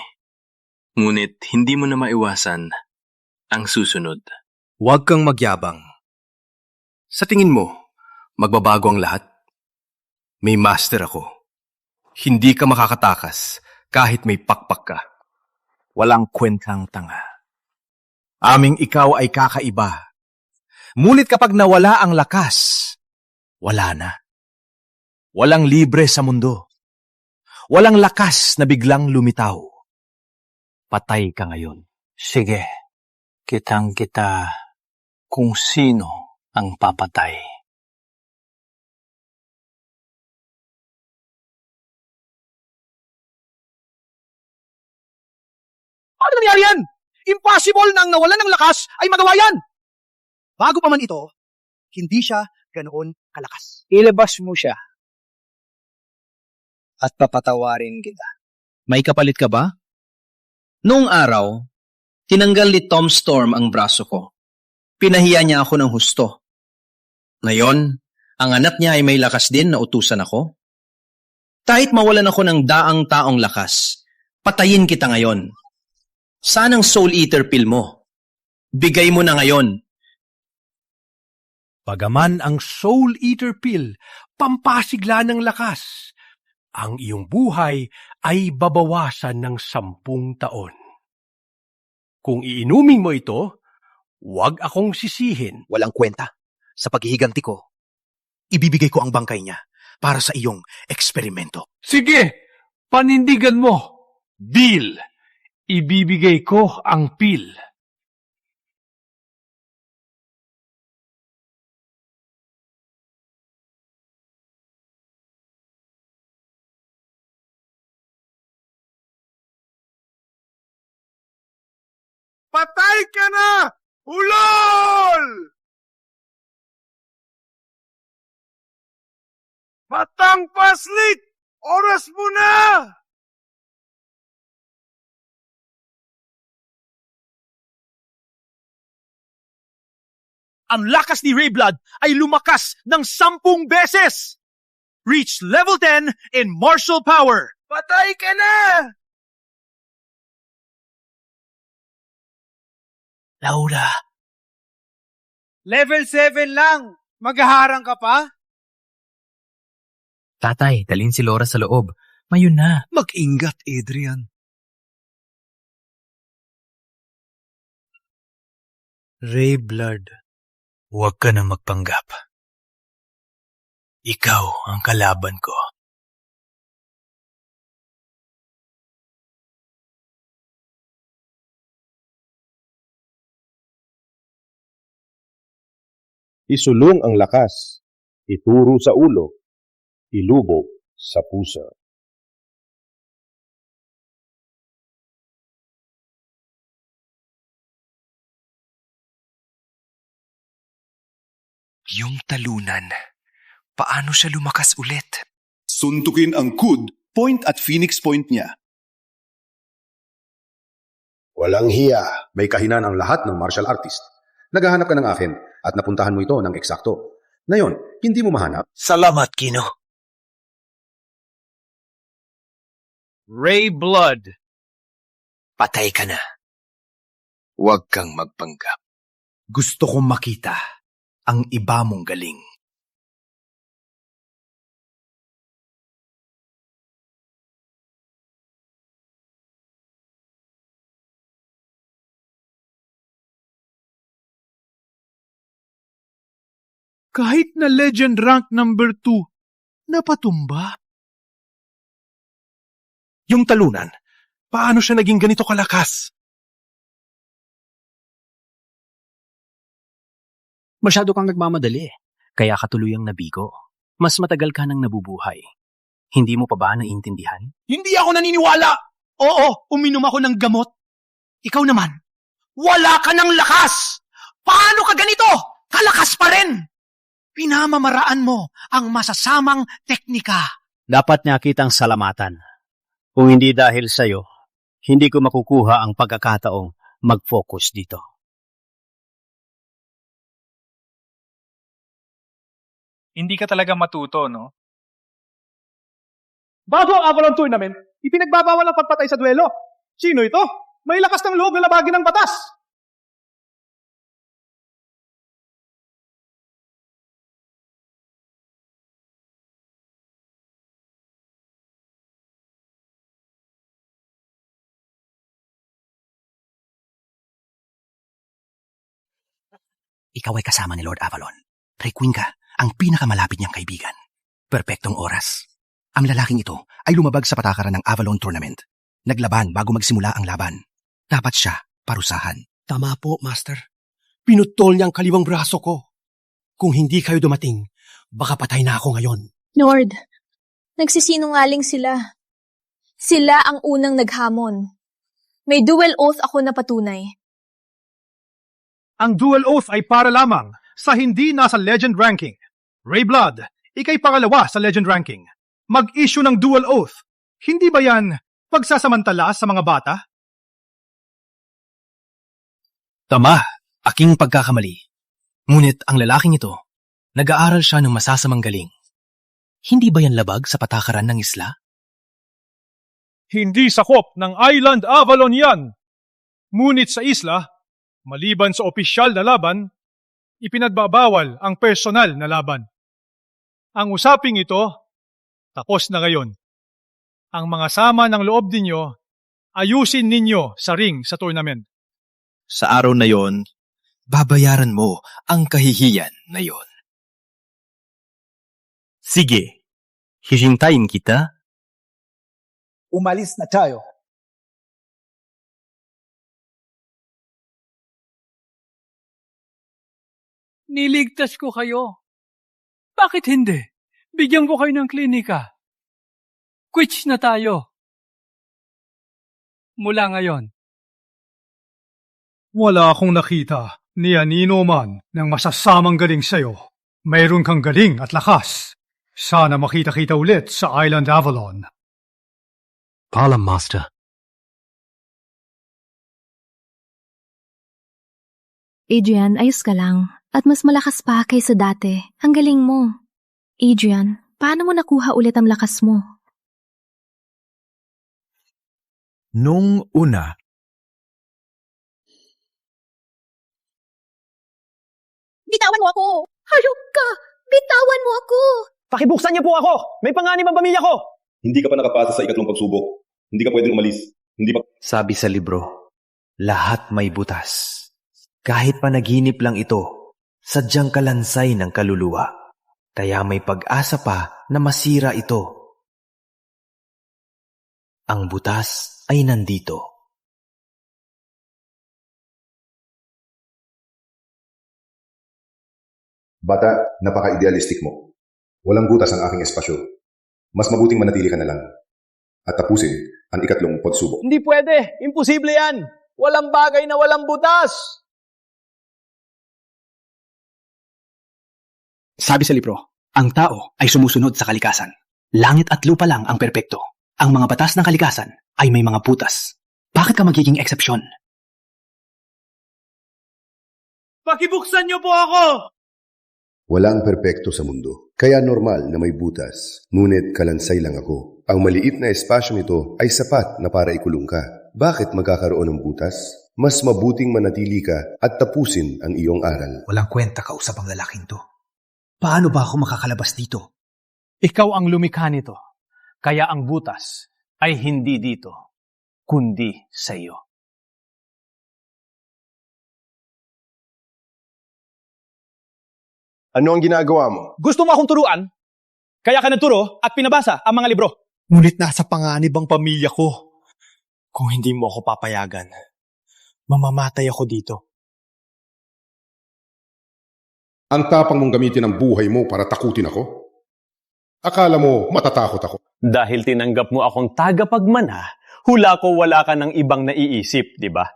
Ngunit hindi mo na maiwasan ang susunod. Huwag kang magyabang. Sa tingin mo, magbabago ang lahat? May master ako. Hindi ka makakatakas kahit may pakpak ka. Walang kwentang tanga. Aming ikaw ay kakaiba. Ngunit kapag nawala ang lakas, wala na. Walang libre sa mundo. Walang lakas na biglang lumitaw. Patay ka ngayon. Sige, kitang-kita kung sino ang papatay. Paano nangyari yan? Impossible na ang nawalan ng lakas ay magawa yan! Bago pa man ito, hindi siya ganoon kalakas. Ilabas mo siya. At papatawarin kita. May kapalit ka ba? Noong araw, tinanggal ni Tom Storm ang braso ko. Pinahiya niya ako ng husto. Ngayon, ang anak niya ay may lakas din na utusan ako. Kahit mawalan ako ng daang taong lakas, patayin kita ngayon. Saan ang Soul Eater pill mo? Bigay mo na ngayon. Bagaman ang Soul Eater Pill, pampasigla ng lakas, ang iyong buhay ay babawasan ng 10 taon. Kung iinumin mo ito, huwag akong sisihin. Walang kwenta. Sa paghihiganti ko, ibibigay ko ang bangkay niya para sa iyong eksperimento. Sige, panindigan mo. Deal. Ibibigay ko ang pill. Patay ka na! Ulol! Batang paslit! Oras mo na! Ang lakas ni Rayblood ay lumakas ng 10 beses! Reach level 10 in martial power! Patay ka na! Laura. Level 7 lang. Maghaharang ka pa? Tatay, dalhin si Laura sa loob. Mayon na. Mag-ingat, Adrian. Rayblood, huwag ka na magpanggap. Ikaw ang kalaban ko. Isulong ang lakas, ituro sa ulo, ilubog sa puso. Yung talunan, paano siya lumakas ulit? Suntukin ang Kud, Point at Phoenix Point niya. Walang hiya. May kahinan ang lahat ng martial artist. Naghahanap ka ng akin at napuntahan mo ito ng eksakto. Ngayon, hindi mo mahanap? Salamat, Kino. Rayblood. Patay ka na. Huwag kang magpanggap. Gusto kong makita ang iba mong galing. Kahit na legend rank number 2, napatumba. Yung talunan, paano siya naging ganito kalakas? Masyado kang nagmamadali. Kaya katuluyang nabigo. Mas matagal ka nang nabubuhay. Hindi mo pa ba naiintindihan? Hindi ako naniniwala! Oo, uminom ako ng gamot. Ikaw naman, wala ka ng lakas! Paano ka ganito? Kalakas pa rin! Pinamamaraan mo ang masasamang teknika. Dapat niya kitang salamatan. Kung hindi dahil sa'yo, hindi ko makukuha ang pagkakataong mag-focus dito. Hindi ka talaga matuto, no? Bago ang Avalon Tournament, ipinagbabawal ang pagpatay sa duelo. Sino ito? May lakas ng loob na labagin ng batas. Ikaw ay kasama ni Lord Avalon. Requeen ka, ang pinakamalapit niyang kaibigan. Perpektong oras. Ang lalaking ito ay lumabag sa patakaran ng Avalon Tournament. Naglaban bago magsimula ang laban. Dapat siya parusahan. Tama po, Master. Pinutol niya ang kaliwang braso ko. Kung hindi kayo dumating, baka patay na ako ngayon. Lord, nagsisinungaling sila. Sila ang unang naghamon. May dual oath ako na patunay. Ang dual oath ay para lamang sa hindi nasa legend ranking. Rayblood, ikay pangalawa sa legend ranking. Mag-issue ng dual oath. Hindi ba yan pagsasamantala sa mga bata? Tama, aking pagkakamali. Ngunit ang lalaking ito, nag-aaral siya ng masasamang galing. Hindi ba yan labag sa patakaran ng isla? Hindi sakop ng Island Avalon yan. Ngunit sa isla, maliban sa opisyal na laban, ipinagbabawal ang personal na laban. Ang usaping ito, tapos na ngayon. Ang mga sama ng loob ninyo, ayusin ninyo sa ring sa tournament. Sa araw na yon, babayaran mo ang kahihiyan na yon. Sige, hihintayin kita. Umalis na tayo. Niligtas ko kayo. Bakit hindi? Bigyan ko kayo ng klinika. Quits na tayo. Mula ngayon. Wala akong nakita ni anino man ng masasamang galing sa'yo. Mayroon kang galing at lakas. Sana makita-kita ulit sa Island Avalon. Paalam, Master. Adrian, ayos ka lang. At mas malakas pa kaysa dati. Ang galing mo. Adrian, paano mo nakuha ulit ang lakas mo? Nung una, Bitawan mo ako! Hayop ka! Bitawan mo ako! Pakibuksan niyo po ako! May panganib ang pamilya ko! Hindi ka pa nakapasa sa ikatlong pagsubok. Hindi ka pwedeng umalis. Hindi pa... Sabi sa libro, lahat may butas. Kahit panaginip lang ito, sadyang kalansay ng kaluluwa. Kaya may pag-asa pa na masira ito. Ang butas ay nandito. Bata, napaka-idealistic mo. Walang butas ang aking espasyo. Mas mabuting manatili ka na lang. At tapusin ang ikatlong pagsubok. Hindi pwede! Imposible yan! Walang bagay na walang butas! Sabi sa libro, ang tao ay sumusunod sa kalikasan. Langit at lupa lang ang perpekto. Ang mga batas ng kalikasan ay may mga butas. Bakit ka magiging eksepsyon? Pakibuksan niyo po ako! Walang perpekto sa mundo, kaya normal na may butas. Ngunit kalansay lang ako. Ang maliit na espasyong ito ay sapat na para ikulong ka. Bakit magkakaroon ng butas? Mas mabuting manatili ka at tapusin ang iyong aral. Walang kwenta kausap ang lalaking to. Paano ba ako makakalabas dito? Ikaw ang lumikha nito. Kaya ang butas ay hindi dito, kundi sa iyo. Ano ang ginagawa mo? Gusto mo akong turuan? Kaya ka nagturo at pinabasa ang mga libro. Ngunit nasa panganib ang pamilya ko. Kung hindi mo ako papayagan, mamamatay ako dito. Ang tapang mong gamitin ang buhay mo para takutin ako? Akala mo matatakot ako? Dahil tinanggap mo akong tagapagmana, hula ko wala ka ng ibang naiisip, di ba?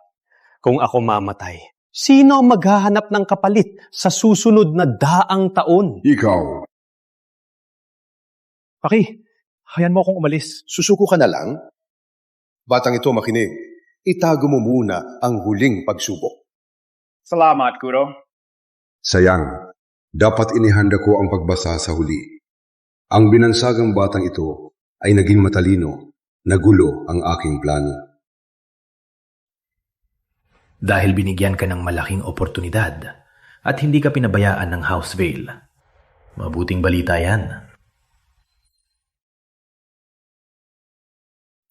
Kung ako mamatay, sino ang maghahanap ng kapalit sa susunod na 100 taon? Ikaw. Paki, hayaan mo akong umalis. Susuko ka na lang? Batang ito makinig. Itago mo muna ang huling pagsubok. Salamat, Kuro. Sayang, dapat inihanda ko ang pagbasa sa huli. Ang binansagang batang ito ay naging matalino, nagulo ang aking plano. Dahil binigyan ka ng malaking oportunidad at hindi ka pinabayaan ng House Vale. Mabuting balita yan.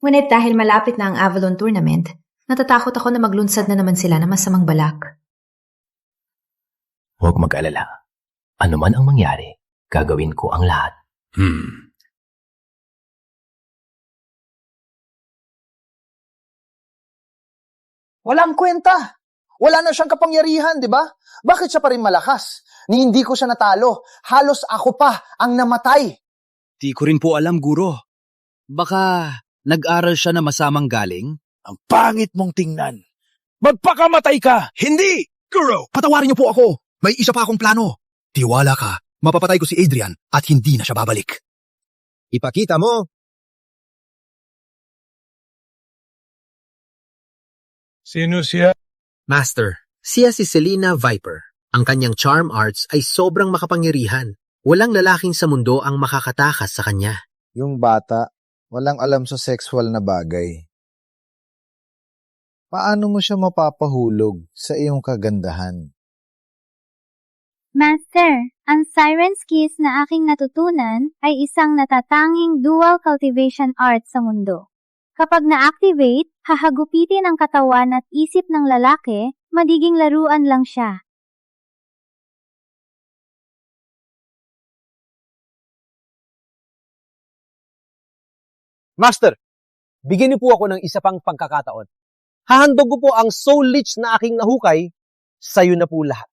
Ngunit dahil malapit na ang Avalon Tournament, natatakot ako na maglunsad na naman sila ng masamang balak. Huwag mag-alala. Ano man ang mangyari, gagawin ko ang lahat. Walang kwenta. Wala na siyang kapangyarihan, di ba? Bakit siya pa rin malakas? Ni hindi ko siya natalo. Halos ako pa ang namatay. Di ko rin po alam, Guro. Baka nag-aral siya na masamang galing? Ang pangit mong tingnan. Magpakamatay ka! Hindi! Guro! Patawarin niyo po ako. May isa pa akong plano. Tiwala ka. Mapapatay ko si Adrian at hindi na siya babalik. Ipakita mo. Sino siya? Master, siya si Selena Viper. Ang kanyang charm arts ay sobrang makapangyarihan. Walang lalaking sa mundo ang makakatakas sa kanya. Yung bata, walang alam sa sexual na bagay. Paano mo siya mapapahulog sa iyong kagandahan? Master, ang Siren's Kiss na aking natutunan ay isang natatanging dual cultivation art sa mundo. Kapag na-activate, hahagupitin ang katawan at isip ng lalaki, magiging laruan lang siya. Master, bigyan niyo po ako ng isa pang pagkakataon. Hahandog ko po ang soul leech na aking nahukay, sa'yo na po lahat.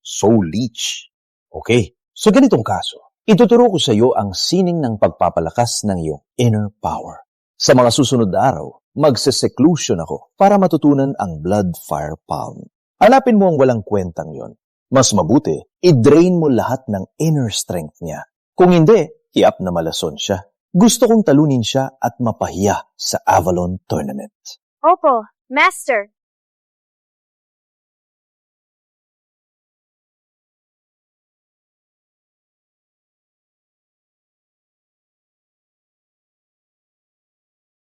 Soul Leech. Okay, so ganitong kaso. Ituturo ko sa iyo ang sining ng pagpapalakas ng iyong inner power. Sa mga susunod na araw, magse-seclusion ako para matutunan ang Blood Fire Palm. Hanapin mo ang walang kwentang yon. Mas mabuti, i-drain mo lahat ng inner strength niya. Kung hindi, tiap na malason siya. Gusto kong talunin siya at mapahiya sa Avalon Tournament. Opo, Master.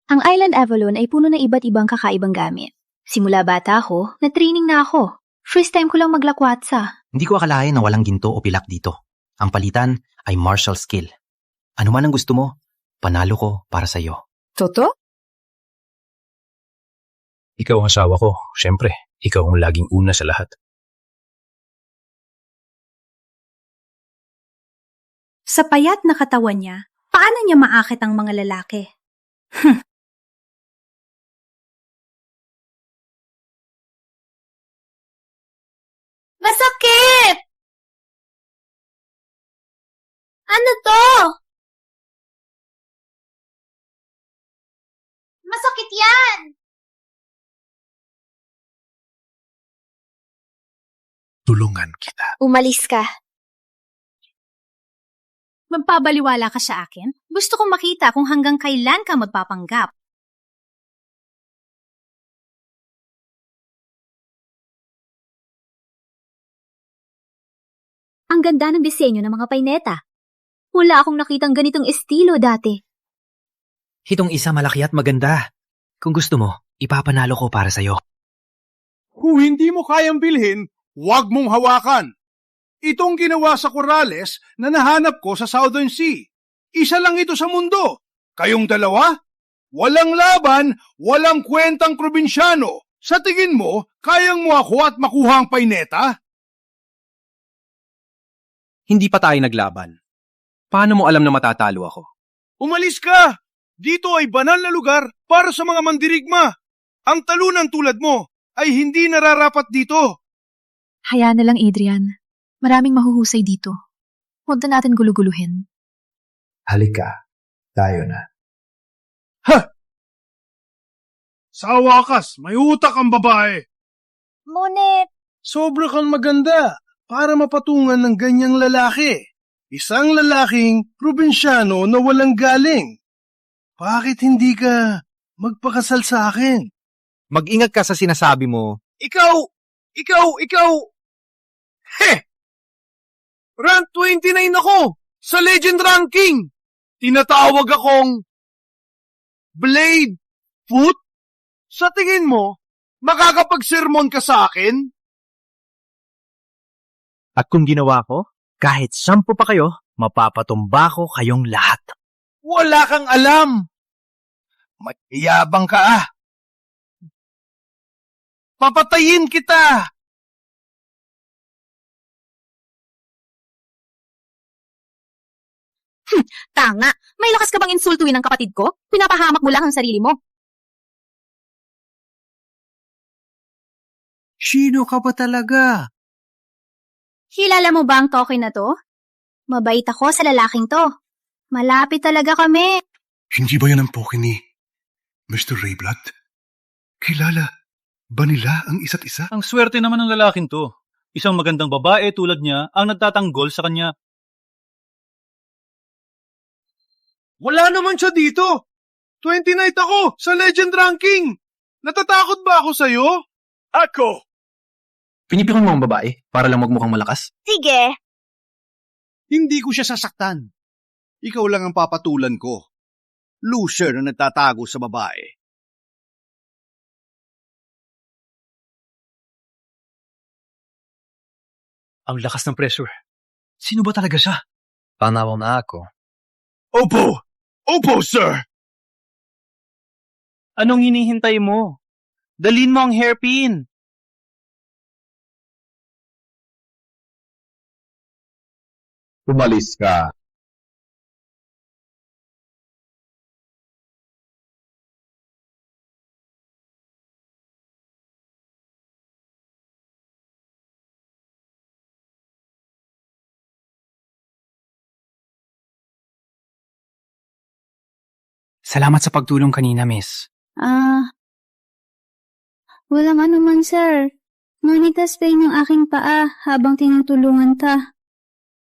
Ang Island Avalon ay puno ng iba't ibang kakaibang gamit. Simula bata ako, na-training na ako. First time ko lang maglakwatsa. Hindi ko akalain na walang ginto o pilak dito. Ang palitan ay martial skill. Ano man ang gusto mo, panalo ko para sa iyo. Toto? Ikaw ang asawa ko. Siyempre, ikaw ang laging una sa lahat. Sa payat na katawan niya, paano niya maakit ang mga lalaki? Masakit! Ano to? Masakit yan! Tulungan kita. Umalis ka. Magpabaliwala ka sa akin? Gusto kong makita kung hanggang kailan ka magpapanggap. Ang ganda ng disenyo ng mga paineta. Wala akong nakitang ganitong estilo dati. Itong isa malaki at maganda. Kung gusto mo, ipapanalo ko para sa iyo. Kung hindi mo kayang bilhin, huwag mong hawakan. Itong ginawa sa Corrales na nahanap ko sa Southern Sea. Isa lang ito sa mundo. Kayong dalawa? Walang laban, walang kwentang probinsyano. Sa tingin mo, kayang mo ako at makuha ang paineta? Hindi pa tayo naglaban. Paano mo alam na matatalo ako? Umalis ka! Dito ay banal na lugar para sa mga mandirigma. Ang talunan tulad mo ay hindi nararapat dito. Hayaan na lang, Adrian. Maraming mahuhusay dito. Huwag na natin guluguluhin. Halika, tayo na. Ha! Sa wakas, may utak ang babae. Ngunit, Sobra kang maganda para mapatungan ng ganyang lalaki. Isang lalaking probinsyano na walang galing. Bakit hindi ka magpakasal sa akin? Mag-ingat ka sa sinasabi mo. Ikaw! He! Rank 29 ako sa Legend Ranking. Tinatawag akong Blade Foot? Sa tingin mo, makakapag-sermon ka sa akin? At kung ginawa ko, kahit 10 pa kayo, mapapatumba ko kayong lahat. Wala kang alam. Mayabang ka ah. Papatayin kita. Tanga! May lakas ka bang insultuin ng kapatid ko? Pinapahamak mo lang ang sarili mo. Sino ka ba talaga? Kilala mo ba ang token na to? Mabait ako sa lalaking to. Malapit talaga kami. Hindi ba yan ang poke ni Mr. Rayblood? Kilala ba nila ang isa't isa? Ang swerte naman ng lalaking to. Isang magandang babae tulad niya ang nagtatanggol sa kanya. Wala naman siya dito. 29 ako sa Legend Ranking. Natatakot ba ako sa'yo? Ako! Pinipikon mo ang babae para lang magmukhang malakas? sige. Hindi ko siya sasaktan. Ikaw lang ang papatulan ko. Loser na nagtatago sa babae. Ang lakas ng pressure. Sino ba talaga siya? Panawaw na ako. Opo! Opo, sir! Anong hinihintay mo? Dalhin mo ang hairpin. Umalis ka. Salamat sa pagtulong kanina, miss. Walang anuman, sir. Manitas pain yung aking paa habang tinutulungan ta.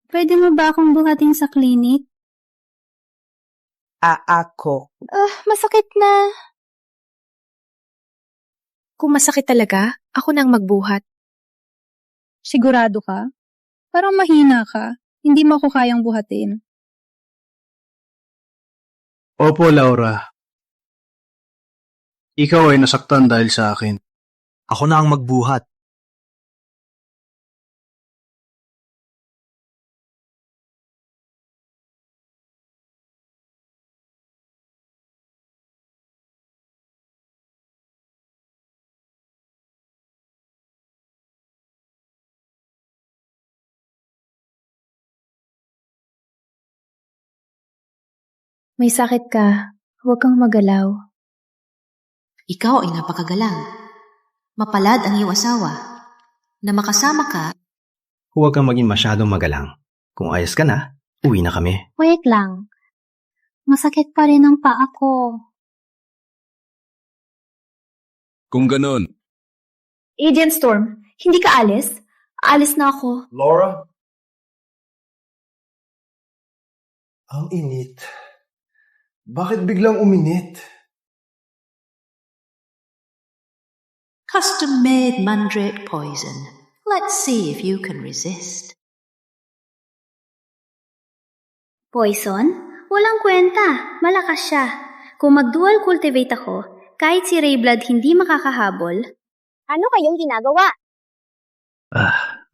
Pwede mo ba akong buhatin sa klinik? Ako. Masakit na. Kung masakit talaga, ako nang magbuhat. Sigurado ka? Parang mahina ka. Hindi mo ako kayang buhatin. Opo, Laura. Ikaw ay nasaktan dahil sa akin. Ako na ang magbuhat. May sakit ka. Huwag kang magalaw. Ikaw ay napakagalang. Mapalad ang iyong asawa. Na makasama ka. Huwag kang maging masyadong magalang. Kung ayos ka na, uwi na kami. Wait lang. Masakit pa rin ang paa ko. Kung ganon. Agent Storm, hindi ka alis? Alis na ako. Laura? Ang init. Bakit biglang uminit? Custom-made mandrake poison. Let's see if you can resist. Poison? Walang kwenta. Malakas siya. Kung mag-dual cultivate ako, kahit si Rayblood hindi makakahabol. Ano kayong ginagawa?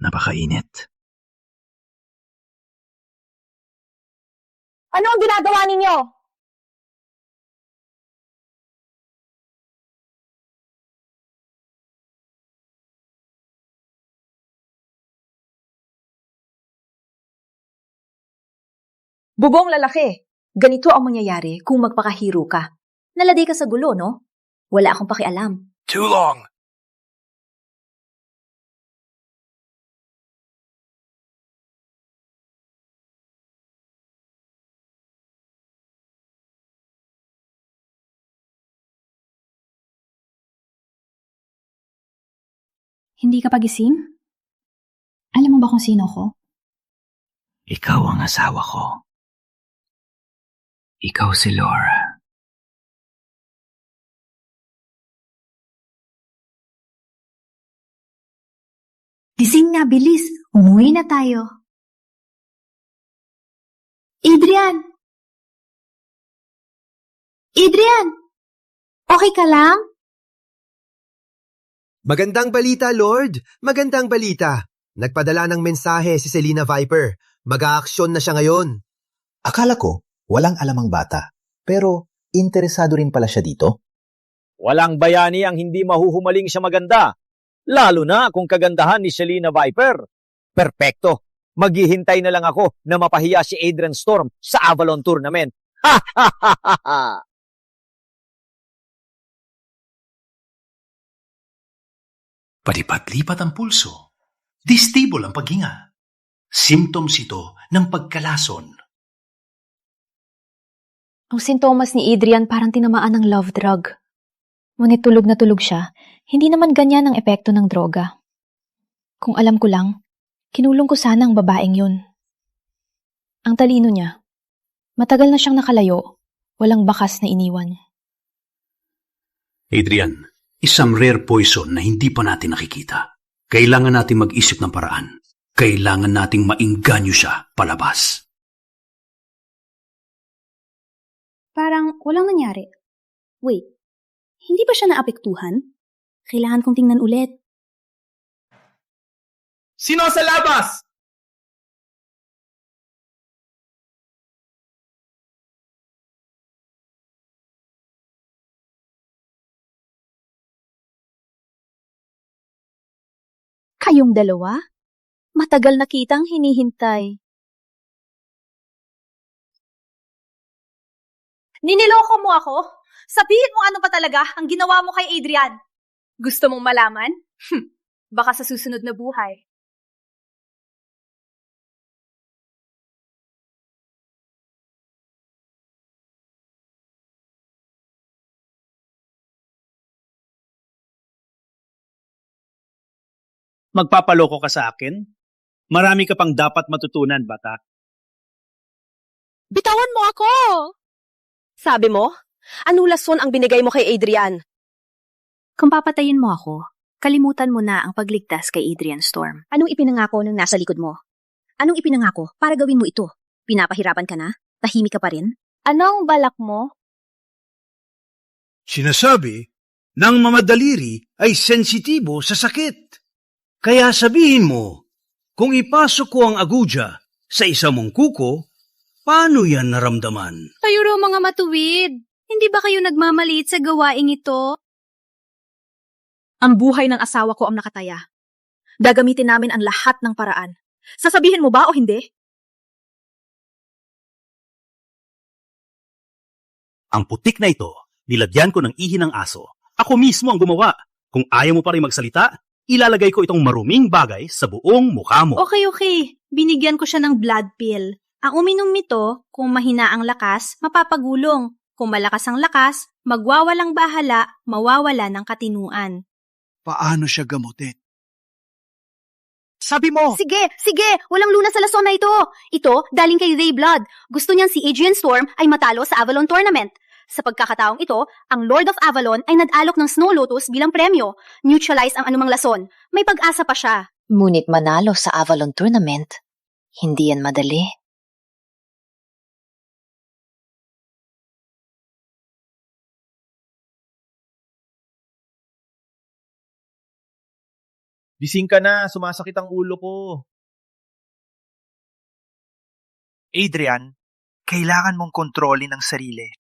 Napakainit. Ano ang ginagawa ninyo? Bubong lalaki. Ganito ang mangyayari kung magpakahiro ka. Naladay ka sa gulo, no? Wala akong pakialam. Too long. Hindi ka pagising? Alam mo ba kung sino ko? Ikaw ang asawa ko. Ikaw si Laura. Gising na, bilis. Umuwi na tayo. Adrian! Adrian! Okay ka lang? Magandang balita, Lord. Magandang balita. Nagpadala ng mensahe si Selina Viper. Mag-aaksyon na siya ngayon. Akala ko, walang alamang bata. Pero, interesado rin pala siya dito? Walang bayani ang hindi mahuhumaling siya maganda. Lalo na kung kagandahan ni Selina Viper. Perpekto. Maghihintay na lang ako na mapahiya si Adrian Storm sa Avalon Tournament. Ha ha ha ha ha! Palipat-lipat ang pulso. Distibol ang paghinga. Symptoms ito ng pagkalason. Ang sintomas ni Adrian parang tinamaan ng love drug. Ngunit tulog na tulog siya, hindi naman ganyan ang epekto ng droga. Kung alam ko lang, kinulong ko sana ang babaeng yun. Ang talino niya. Matagal na siyang nakalayo, walang bakas na iniwan. Adrian, isang rare poison na hindi pa natin nakikita. Kailangan nating mag-isip ng paraan. Kailangan nating mainganyo siya palabas. Parang walang nangyari. Wait, hindi ba siya naapektuhan? Kailangan kong tingnan ulit. Sino sa labas? Kayong dalawa? Matagal na kitang hinihintay. Niniloko mo ako? Sabihin mo ano pa talaga ang ginawa mo kay Adrian. Gusto mong malaman? Baka sa susunod na buhay. Magpapaloko ka sa akin? Marami ka pang dapat matutunan, bata. Bitawan mo ako! Sabi mo, anong lason ang binigay mo kay Adrian? Kung papatayin mo ako, kalimutan mo na ang pagligtas kay Adrian Storm. Anong ipinangako ng nasa likod mo? Anong ipinangako para gawin mo ito? Pinapahirapan ka na? Tahimik ka pa rin? Anong balak mo? Sinasabi ng mamadaliri ay sensitibo sa sakit. Kaya sabihin mo, kung ipasok ko ang agudya sa isa mong kuko, paano yan naramdaman? Kayo raw mga matuwid. Hindi ba kayo nagmamaliit sa gawaing ito? Ang buhay ng asawa ko ang nakataya. Gagamitin namin ang lahat ng paraan. Sasabihin mo ba o hindi? Ang putik na ito, nilagyan ko ng ihi ng aso. Ako mismo ang gumawa. Kung ayaw mo pa rin magsalita, ilalagay ko itong maruming bagay sa buong mukha mo. Okay. Binigyan ko siya ng blood pill. Ang uminom nito, kung mahina ang lakas, mapapagulong. Kung malakas ang lakas, magwawalang bahala, mawawala ng katinuan. Paano siya gamutin? Sabi mo! Sige! Walang lunas sa lason na ito! Ito, daling kay Ray Blood. Gusto niyang si Adrian Storm ay matalo sa Avalon Tournament. Sa pagkakataong ito, ang Lord of Avalon ay nag-alok ng Snow Lotus bilang premyo. Neutralize ang anumang lason. May pag-asa pa siya. Ngunit manalo sa Avalon Tournament, hindi yan madali. Gising ka na, sumasakit ang ulo ko. Adrian, kailangan mong kontrolin ang sarili.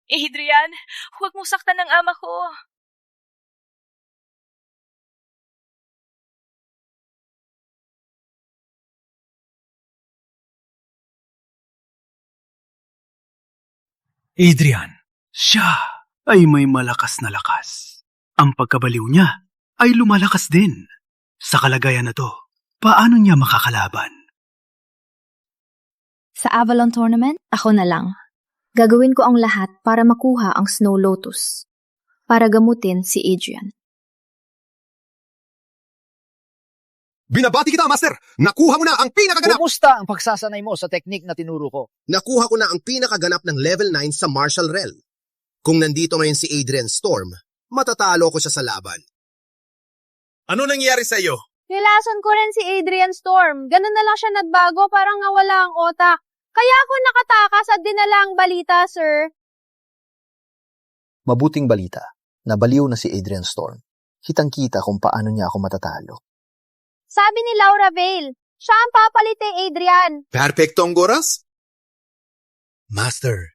Adrian, huwag mong saktan ng ama ko. Adrian, siya ay may malakas na lakas. Ang pagkabaliw niya ay lumalakas din. Sa kalagayan na to, paano niya makakalaban? Sa Avalon Tournament, ako na lang. Gagawin ko ang lahat para makuha ang Snow Lotus. Para gamutin si Adrian. Binabati kita, Master! Nakuha mo na ang pinakaganap! Kumusta ang pagsasanay mo sa teknik na tinuro ko? Nakuha ko na ang pinakaganap ng level 9 sa Martial Realm. Kung nandito ngayon si Adrian Storm, matatalo ko siya sa laban. Ano nangyari sa iyo? Nilason ko rin si Adrian Storm. Ganun na lang siya nagbago, parang nawala ang otak. Kaya ako nakatakas at dinala ang balita, sir. Mabuting balita. Nabaliw na si Adrian Storm. Kitang-kita kung paano niya ako matatalo. Sabi ni Laura Vale, siya ang papalit kay Adrian. Perfecto ang goras? Master,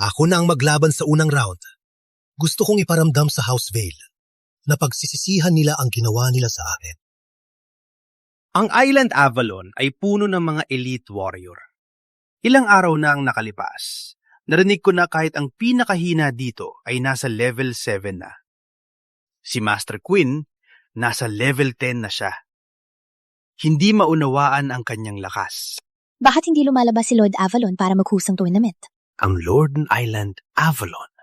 ako na ang maglaban sa unang round. Gusto kong iparamdam sa House Vale na pagsisisihan nila ang ginawa nila sa akin. Ang Island Avalon ay puno ng mga elite warrior. Ilang araw na ang nakalipas. Narinig ko na kahit ang pinakahina dito ay nasa level 7 na. Si Master Quinn, nasa level 10 na siya. Hindi maunawaan ang kanyang lakas. Bakit hindi lumalabas si Lord Avalon para maghusang tournament? Ang Lord Island Avalon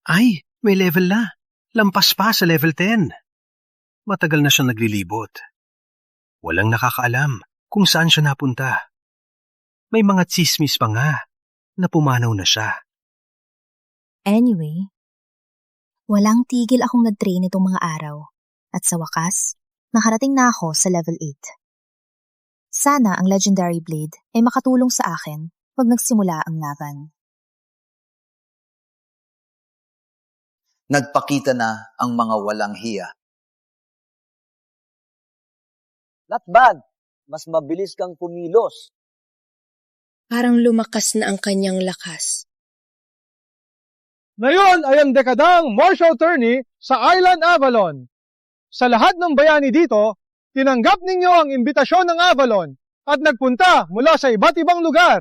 ay may level na. Lampas pa sa level 10. Matagal na siya naglilibot. Walang nakakaalam kung saan siya napunta. May mga tsismis pa nga na pumanaw na siya. Anyway, walang tigil akong nag-train itong mga araw. At sa wakas, nakarating na ako sa level 8. Sana ang Legendary Blade ay makatulong sa akin pag nagsimula ang laban. Nagpakita na ang mga walang hiya. Not bad. Mas mabilis kang kumilos. Parang lumakas na ang kanyang lakas. Ngayon ay ang dekadang martial tourney sa Island Avalon. Sa lahat ng bayani dito, tinanggap ninyo ang imbitasyon ng Avalon at nagpunta mula sa iba't ibang lugar.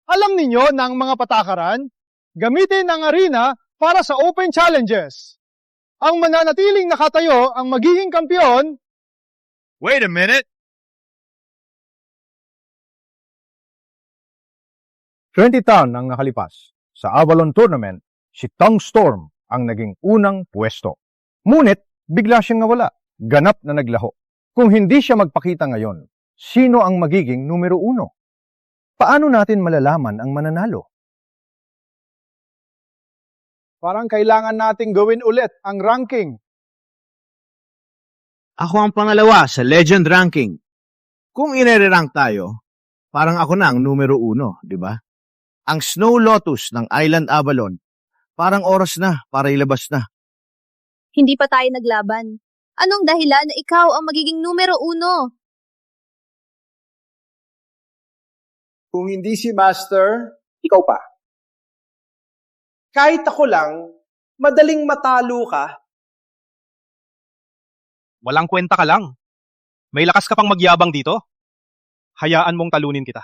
Alam ninyo na ang mga patakaran, gamitin ang arena para sa open challenges. Ang mananatiling nakatayo ang magiging kampiyon. Wait a minute. 20 taon ang nakalipas. Sa Avalon Tournament, si Tang Storm ang naging unang pwesto. Ngunit, bigla siyang nawala. Ganap na naglaho. Kung hindi siya magpakita ngayon, sino ang magiging numero 1? Paano natin malalaman ang mananalo? Parang kailangan nating gawin ulit ang ranking. Ako ang pangalawa sa Legend Ranking. Kung ire-rank tayo, parang ako na ang numero 1, di ba? Ang Snow Lotus ng Island Avalon, parang oras na para ilabas na. Hindi pa tayo naglaban. Anong dahilan na ikaw ang magiging numero 1? Kung hindi si Master, ikaw pa. Kahit ako lang, madaling matalo ka. Walang kwenta ka lang. May lakas ka pang magyabang dito. Hayaan mong talunin kita.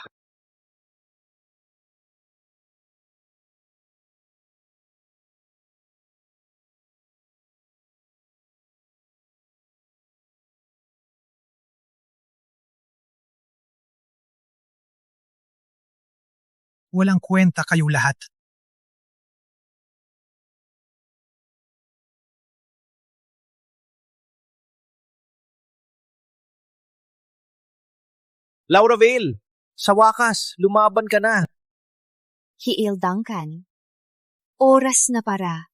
Walang kwenta kayo lahat. Laura Vale, sa wakas, lumaban ka na. Hiil Duncan, oras na para.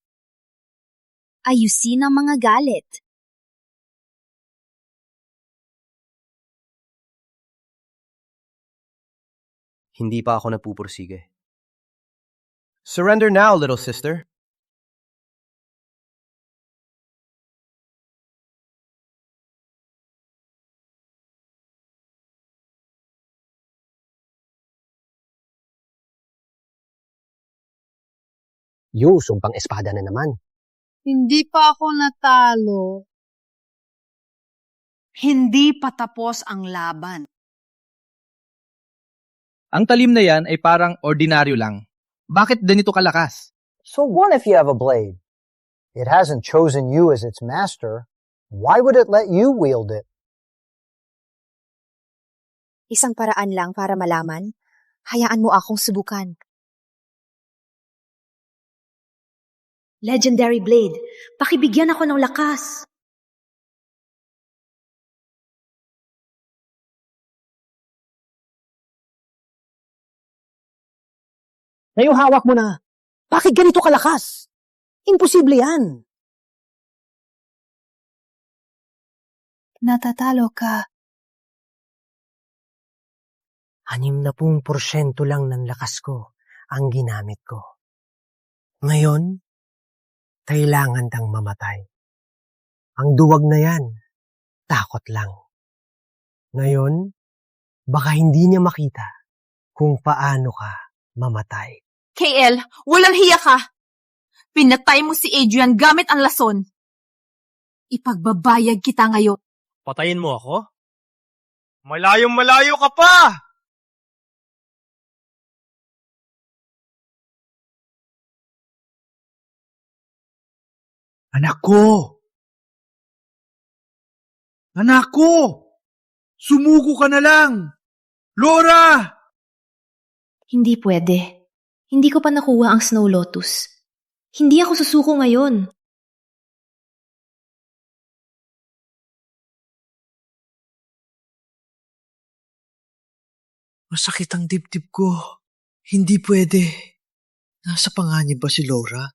Ayusin ang mga galit. Hindi pa ako napupursige. Surrender now, little sister. Sumpang espada na naman. Hindi pa ako natalo. Hindi pa tapos ang laban. Ang talim na yan ay parang ordinaryo lang. Bakit ganito kalakas? So what if you have a blade? It hasn't chosen you as its master. Why would it let you wield it? Isang paraan lang para malaman. Hayaan mo akong subukan. Legendary Blade, pakibigyan ako ng lakas. Ngayong hawak mo na. Bakit ganito kalakas? Imposible yan. Natatalo ka. 60% lang ng lakas ko ang ginamit ko. Ngayon, kailangan kang mamatay. Ang duwag na yan, takot lang. Ngayon, baka hindi niya makita kung paano ka mamatay. KL, walang hiya ka! Pinatay mo si Adrian gamit ang lason. Ipagbabayag kita ngayon. Patayin mo ako? Malayong-malayo ka pa! Anak ko! Anak ko! Sumuko ka na lang! Laura! Hindi pwede. Hindi ko pa nakuha ang Snow Lotus. Hindi ako susuko ngayon. Masakit ang dibdib ko. Hindi pwede. Nasa panganib ba si Laura?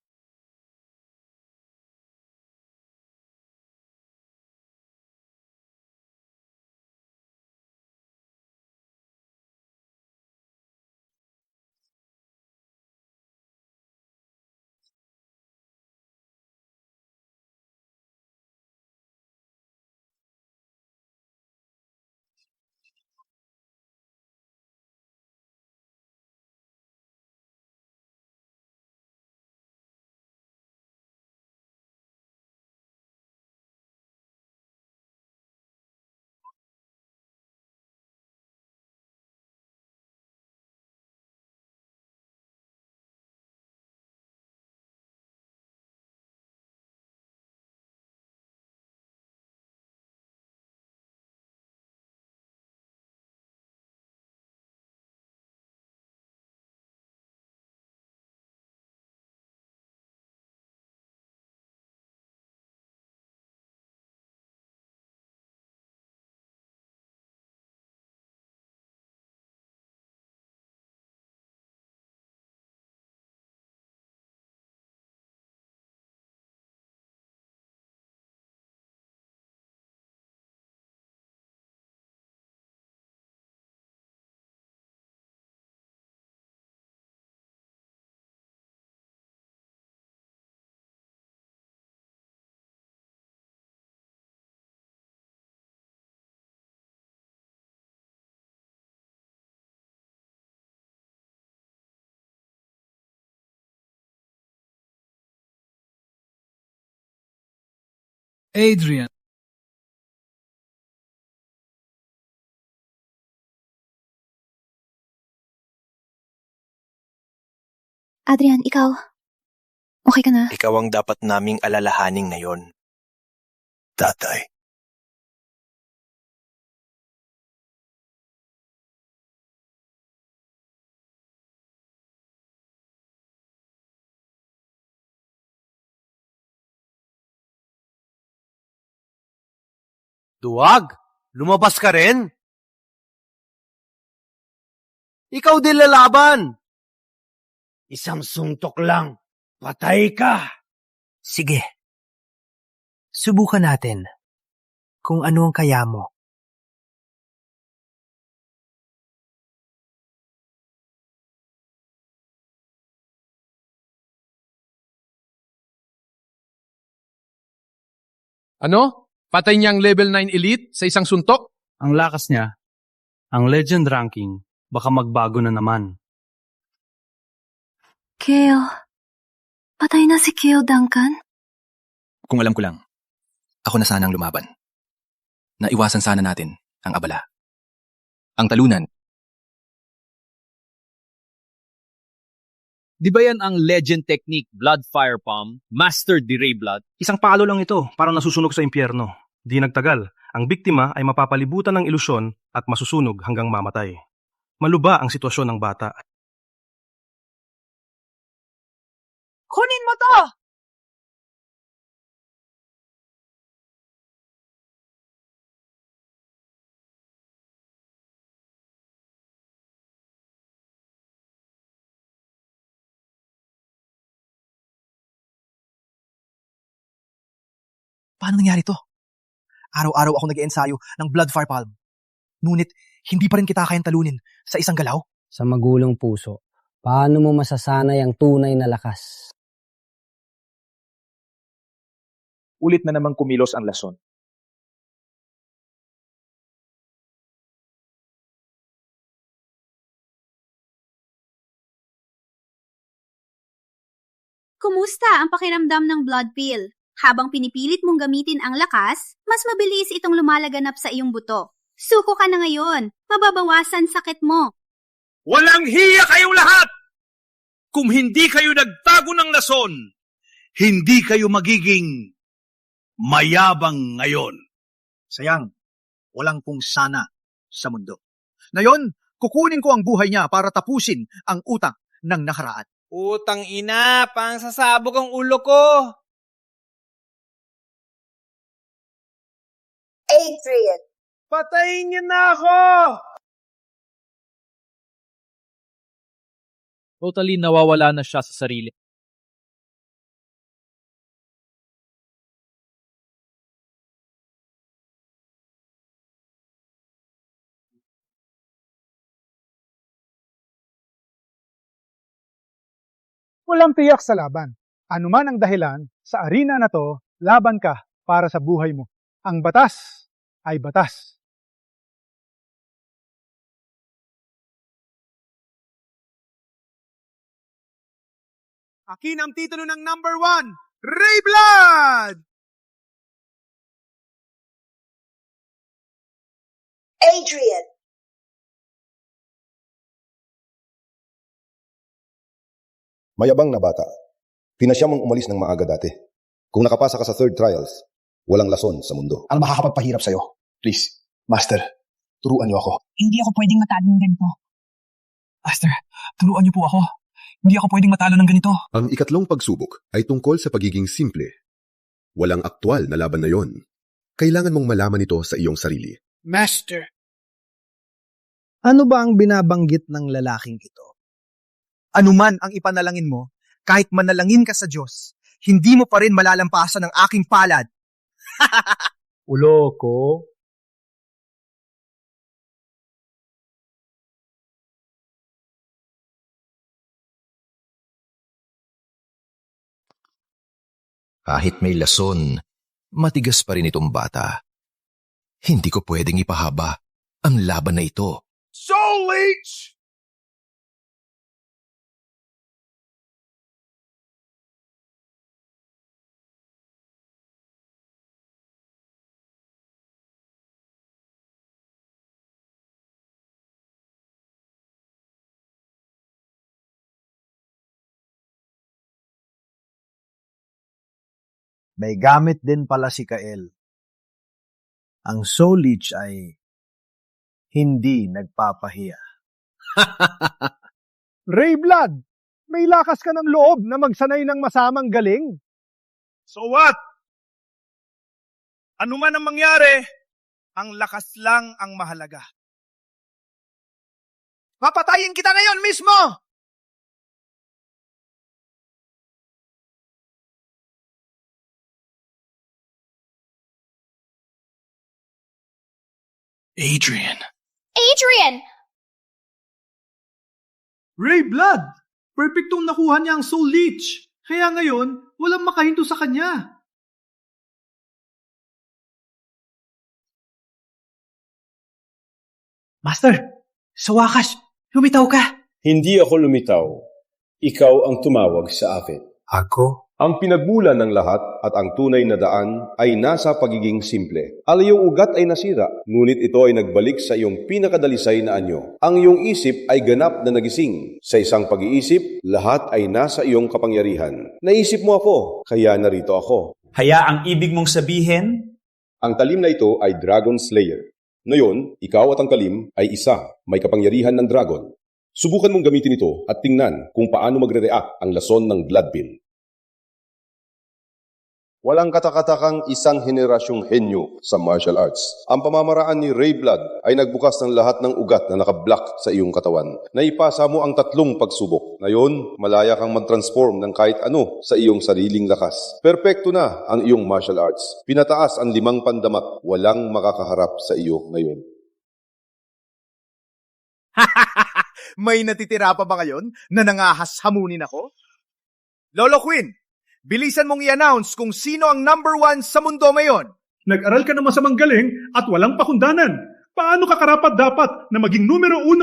Adrian. Adrian, ikaw. Okay ka na? Ikaw ang dapat naming alalahaning ngayon. Tatay. Duwag, lumabas ka rin. Ikaw din lalaban. Isang suntok lang, patay ka. Sige. Subukan natin kung ano ang kaya mo. Ano? Patay niyang level 9 elite sa isang suntok? Ang lakas niya, ang legend ranking, baka magbago na naman. Kale. Patay na si Kale Duncan? Kung alam ko lang, ako na sanang lumaban. Naiwasan sana natin ang abala. Ang talunan. Di ba yan ang legend technique, Blood Fire Palm, Master Diray Blood? Isang palo lang ito, parang nasusunog sa impyerno. Di nagtagal, ang biktima ay mapapalibutan ng ilusyon at masusunog hanggang mamatay. Maluba ang sitwasyon ng bata. Kunin mo to! Paano nangyari to? Araw-araw ako nag-iensayo ng Blood Fire Palm. Ngunit, hindi pa rin kita kayang talunin sa isang galaw. Sa magulong puso, paano mo masasanay ang tunay na lakas? Ulit na namang kumilos ang lason. Kumusta ang pakiramdam ng blood pill? Habang pinipilit mong gamitin ang lakas, mas mabilis itong lumalaganap sa iyong buto. Suko ka na ngayon. Mababawasan sakit mo. Walang hiya kayong lahat! Kung hindi kayo nagtago ng lason, hindi kayo magiging mayabang ngayon. Sayang, walang kung sana sa mundo. Ngayon, kukunin ko ang buhay niya para tapusin ang utang ng nakaraan. Utang ina, pang sasabog ang ulo ko. Adrian. Patayin niyo na ako! Totally nawawala na siya sa sarili. Walang tiyak sa laban. Anuman ang dahilan, sa arena na to, laban ka para sa buhay mo. Ang batas ay batas. Akin ang titulo ng number 1, Ray Blood! Adrian. Mayabang na bata. Pinasya mong umalis ng maaga dati. Kung nakapasa ka sa third trials, walang lason sa mundo. Ang makakapagpahirap sa'yo. Please, Master, turuan niyo ako. Hindi ako pwedeng matalo ng ganito. Master, turuan niyo po ako. Hindi ako pwedeng matalo ng ganito. Ang ikatlong pagsubok ay tungkol sa pagiging simple. Walang aktwal na laban na yon. Kailangan mong malaman ito sa iyong sarili. Master. Ano ba ang binabanggit ng lalaking ito? Anuman ang ipanalangin mo, kahit manalangin ka sa Diyos, hindi mo pa rin malalampasan ang aking palad. Ulo ko. Kahit may lason, matigas pa rin itong bata. Hindi ko pwedeng ipahaba ang laban na ito. Soul Leech! May gamit din pala si Kael. Ang Soul Leech ay hindi nagpapahiya. Rayblood, may lakas ka ng loob na magsanay ng masamang galing. So what? Ano man ang mangyari, ang lakas lang ang mahalaga. Papatayin kita ngayon mismo! Adrian. Adrian! Rayblood! Perfectong nakuha niya ang Soul Leech. Kaya ngayon, walang makahinto sa kanya. Master, sa wakas, lumitaw ka. Hindi ako lumitaw. Ikaw ang tumawag sa akin. Ako? Ang pinagmulan ng lahat at ang tunay na daan ay nasa pagiging simple. Ang iyong ugat ay nasira, ngunit ito ay nagbalik sa iyong pinakadalisay na anyo. Ang iyong isip ay ganap na nagising. Sa isang pag-iisip, lahat ay nasa iyong kapangyarihan. Naisip mo ako, kaya narito ako. Kaya ang ibig mong sabihin? Ang talim na ito ay Dragon Slayer. Ngayon, ikaw at ang talim ay isa, may kapangyarihan ng dragon. Subukan mong gamitin ito at tingnan kung paano magre-react ang lason ng blood pill. Walang katakatakang isang henerasyong henyo sa martial arts. Ang pamamaraan ni Rayblood ay nagbukas ng lahat ng ugat na nakablock sa iyong katawan. Naipasa mo ang 3 pagsubok. Ngayon, malaya kang mag-transform ng kahit ano sa iyong sariling lakas. Perpekto na ang iyong martial arts. Pinataas ang 5 pandamak. Walang makakaharap sa iyo ngayon. May natitira pa ba ngayon na nangahas-hamunin ako? Lolo Quinn, bilisan mong i-announce kung sino ang number 1 sa mundo ngayon. Nag-aral ka ng masamang galing at walang pakundanan. Paano ka karapat-dapat na maging numero 1?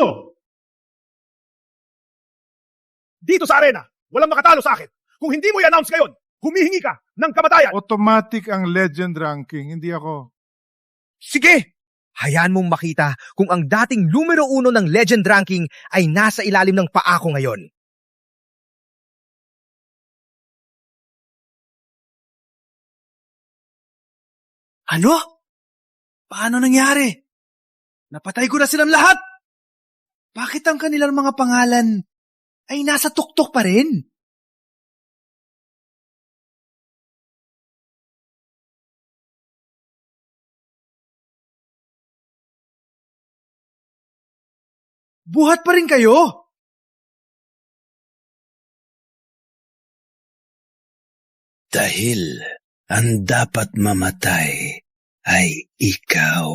Dito sa arena, walang makatalo sa akin. Kung hindi mo i-announce ngayon, humihingi ka ng kamatayan. Automatic ang legend ranking, hindi ako. Sige! Hayaan mong makita kung ang dating numero 1 ng legend ranking ay nasa ilalim ng paa ko ngayon. Ano? Paano nangyari? Napatay ko na silang lahat! Bakit ang kanilang mga pangalan ay nasa tuktok pa rin? Buhat pa rin kayo? Dahil ang dapat mamatay ay ikaw.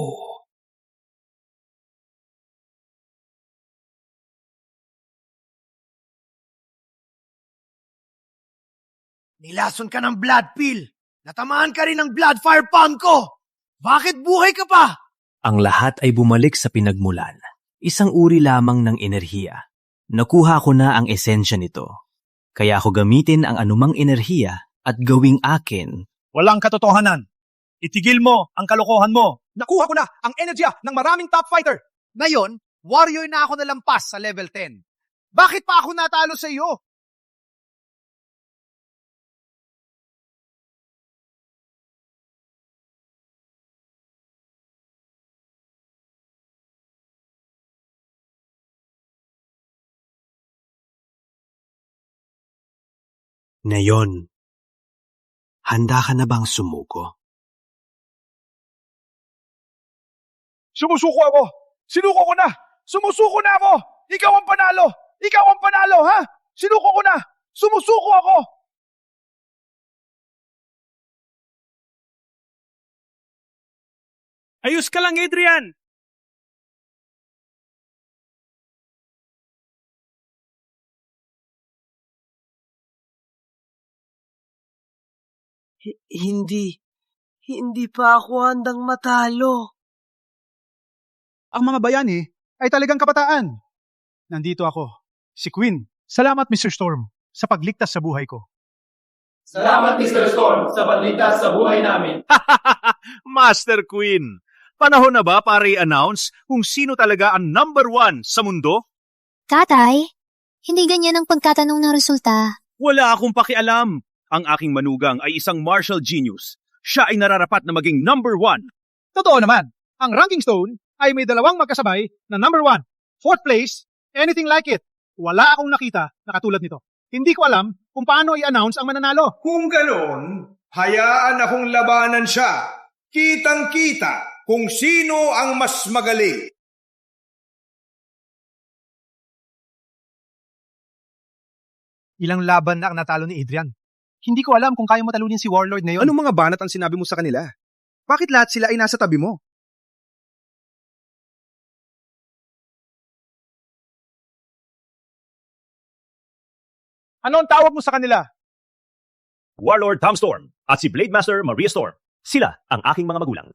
Nilason ka ng blood pill. Natamaan ka rin ng blood fire palm ko. Bakit buhay ka pa? Ang lahat ay bumalik sa pinagmulan. Isang uri lamang ng enerhiya. Nakuha ko na ang esensya nito. Kaya ako gamitin ang anumang enerhiya at gawing akin. Walang katotohanan. Itigil mo ang kalokohan mo. Nakuha ko na ang enerhiya ng maraming top fighter. Ngayon, warrior na ako nalampas sa level 10. Bakit pa ako natalo sa iyo? Ngayon, handa ka na bang sumuko? Sumusuko ako! Sinuko ko na! Sumusuko na ako! Ikaw ang panalo! Ikaw ang panalo, ha? Sinuko ko na! Sumusuko ako! Ayos ka lang, Adrian! Hindi pa ako handang matalo. Ang mga bayani ay talagang kabataan. Nandito ako, si Quinn. Salamat, Mr. Storm, sa pagligtas sa buhay ko. Salamat, Mr. Storm, sa pagligtas sa buhay namin. Master Quinn, panahon na ba para i-announce kung sino talaga ang number 1 sa mundo? Tatay, hindi ganyan ang pagtatanong ng resulta. Wala akong pakialam. Ang aking manugang ay isang martial genius. Siya ay nararapat na maging number 1. Totoo naman, ang ranking stone ay may dalawang magkasabay na number 1. Fourth place, anything like it. Wala akong nakita na katulad nito. Hindi ko alam kung paano i-announce ang mananalo. Kung ganon, hayaan akong labanan siya. Kitang-kita kung sino ang mas magaling. Ilang laban na ang natalo ni Adrian. Hindi ko alam kung kaya mo talunin si Warlord na yon. Anong mga banat ang sinabi mo sa kanila? Bakit lahat sila ay nasa tabi mo? Ano ang tawag mo sa kanila? Warlord Tom Storm at si Blade Master Maria Storm. Sila ang aking mga magulang.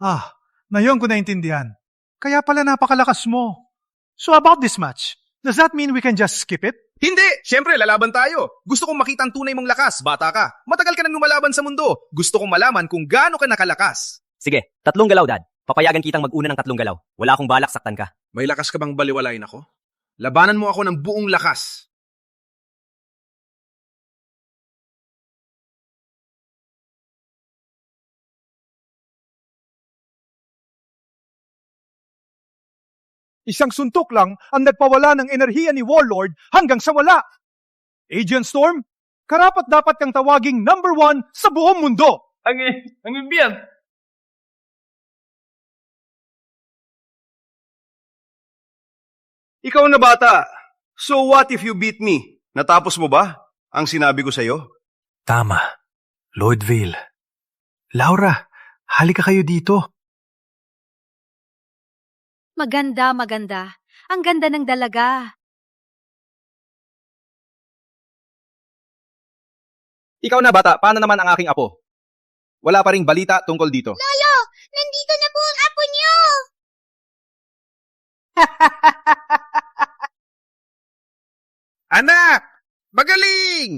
Ngayon ko naintindihan. Kaya pala napakalakas mo. So about this match, does that mean we can just skip it? Hindi! Siyempre, lalaban tayo. Gusto kong makita ang tunay mong lakas, bata ka. Matagal ka nang lumalaban sa mundo. Gusto kong malaman kung gaano ka nakalakas. Sige, 3 galaw, Dad. Papayagan kitang mag-una ng 3 galaw. Wala akong balak saktan ka. May lakas ka bang baliwalain ako? Labanan mo ako ng buong lakas. Isang suntok lang ang nagpawala ng enerhiya ni Warlord hanggang sa wala. Agent Storm, karapat dapat kang tawaging number 1 sa buong mundo. Ang imbiyan. Ikaw na bata. So what if you beat me? Natapos mo ba ang sinabi ko sa'yo? Tama. Lordville. Laura, halika kayo dito. Maganda, maganda. Ang ganda ng dalaga. Ikaw na bata, paano naman ang aking apo? Wala pa ring balita tungkol dito. Lolo, nandito na po ang apo niyo! Anak! Magaling!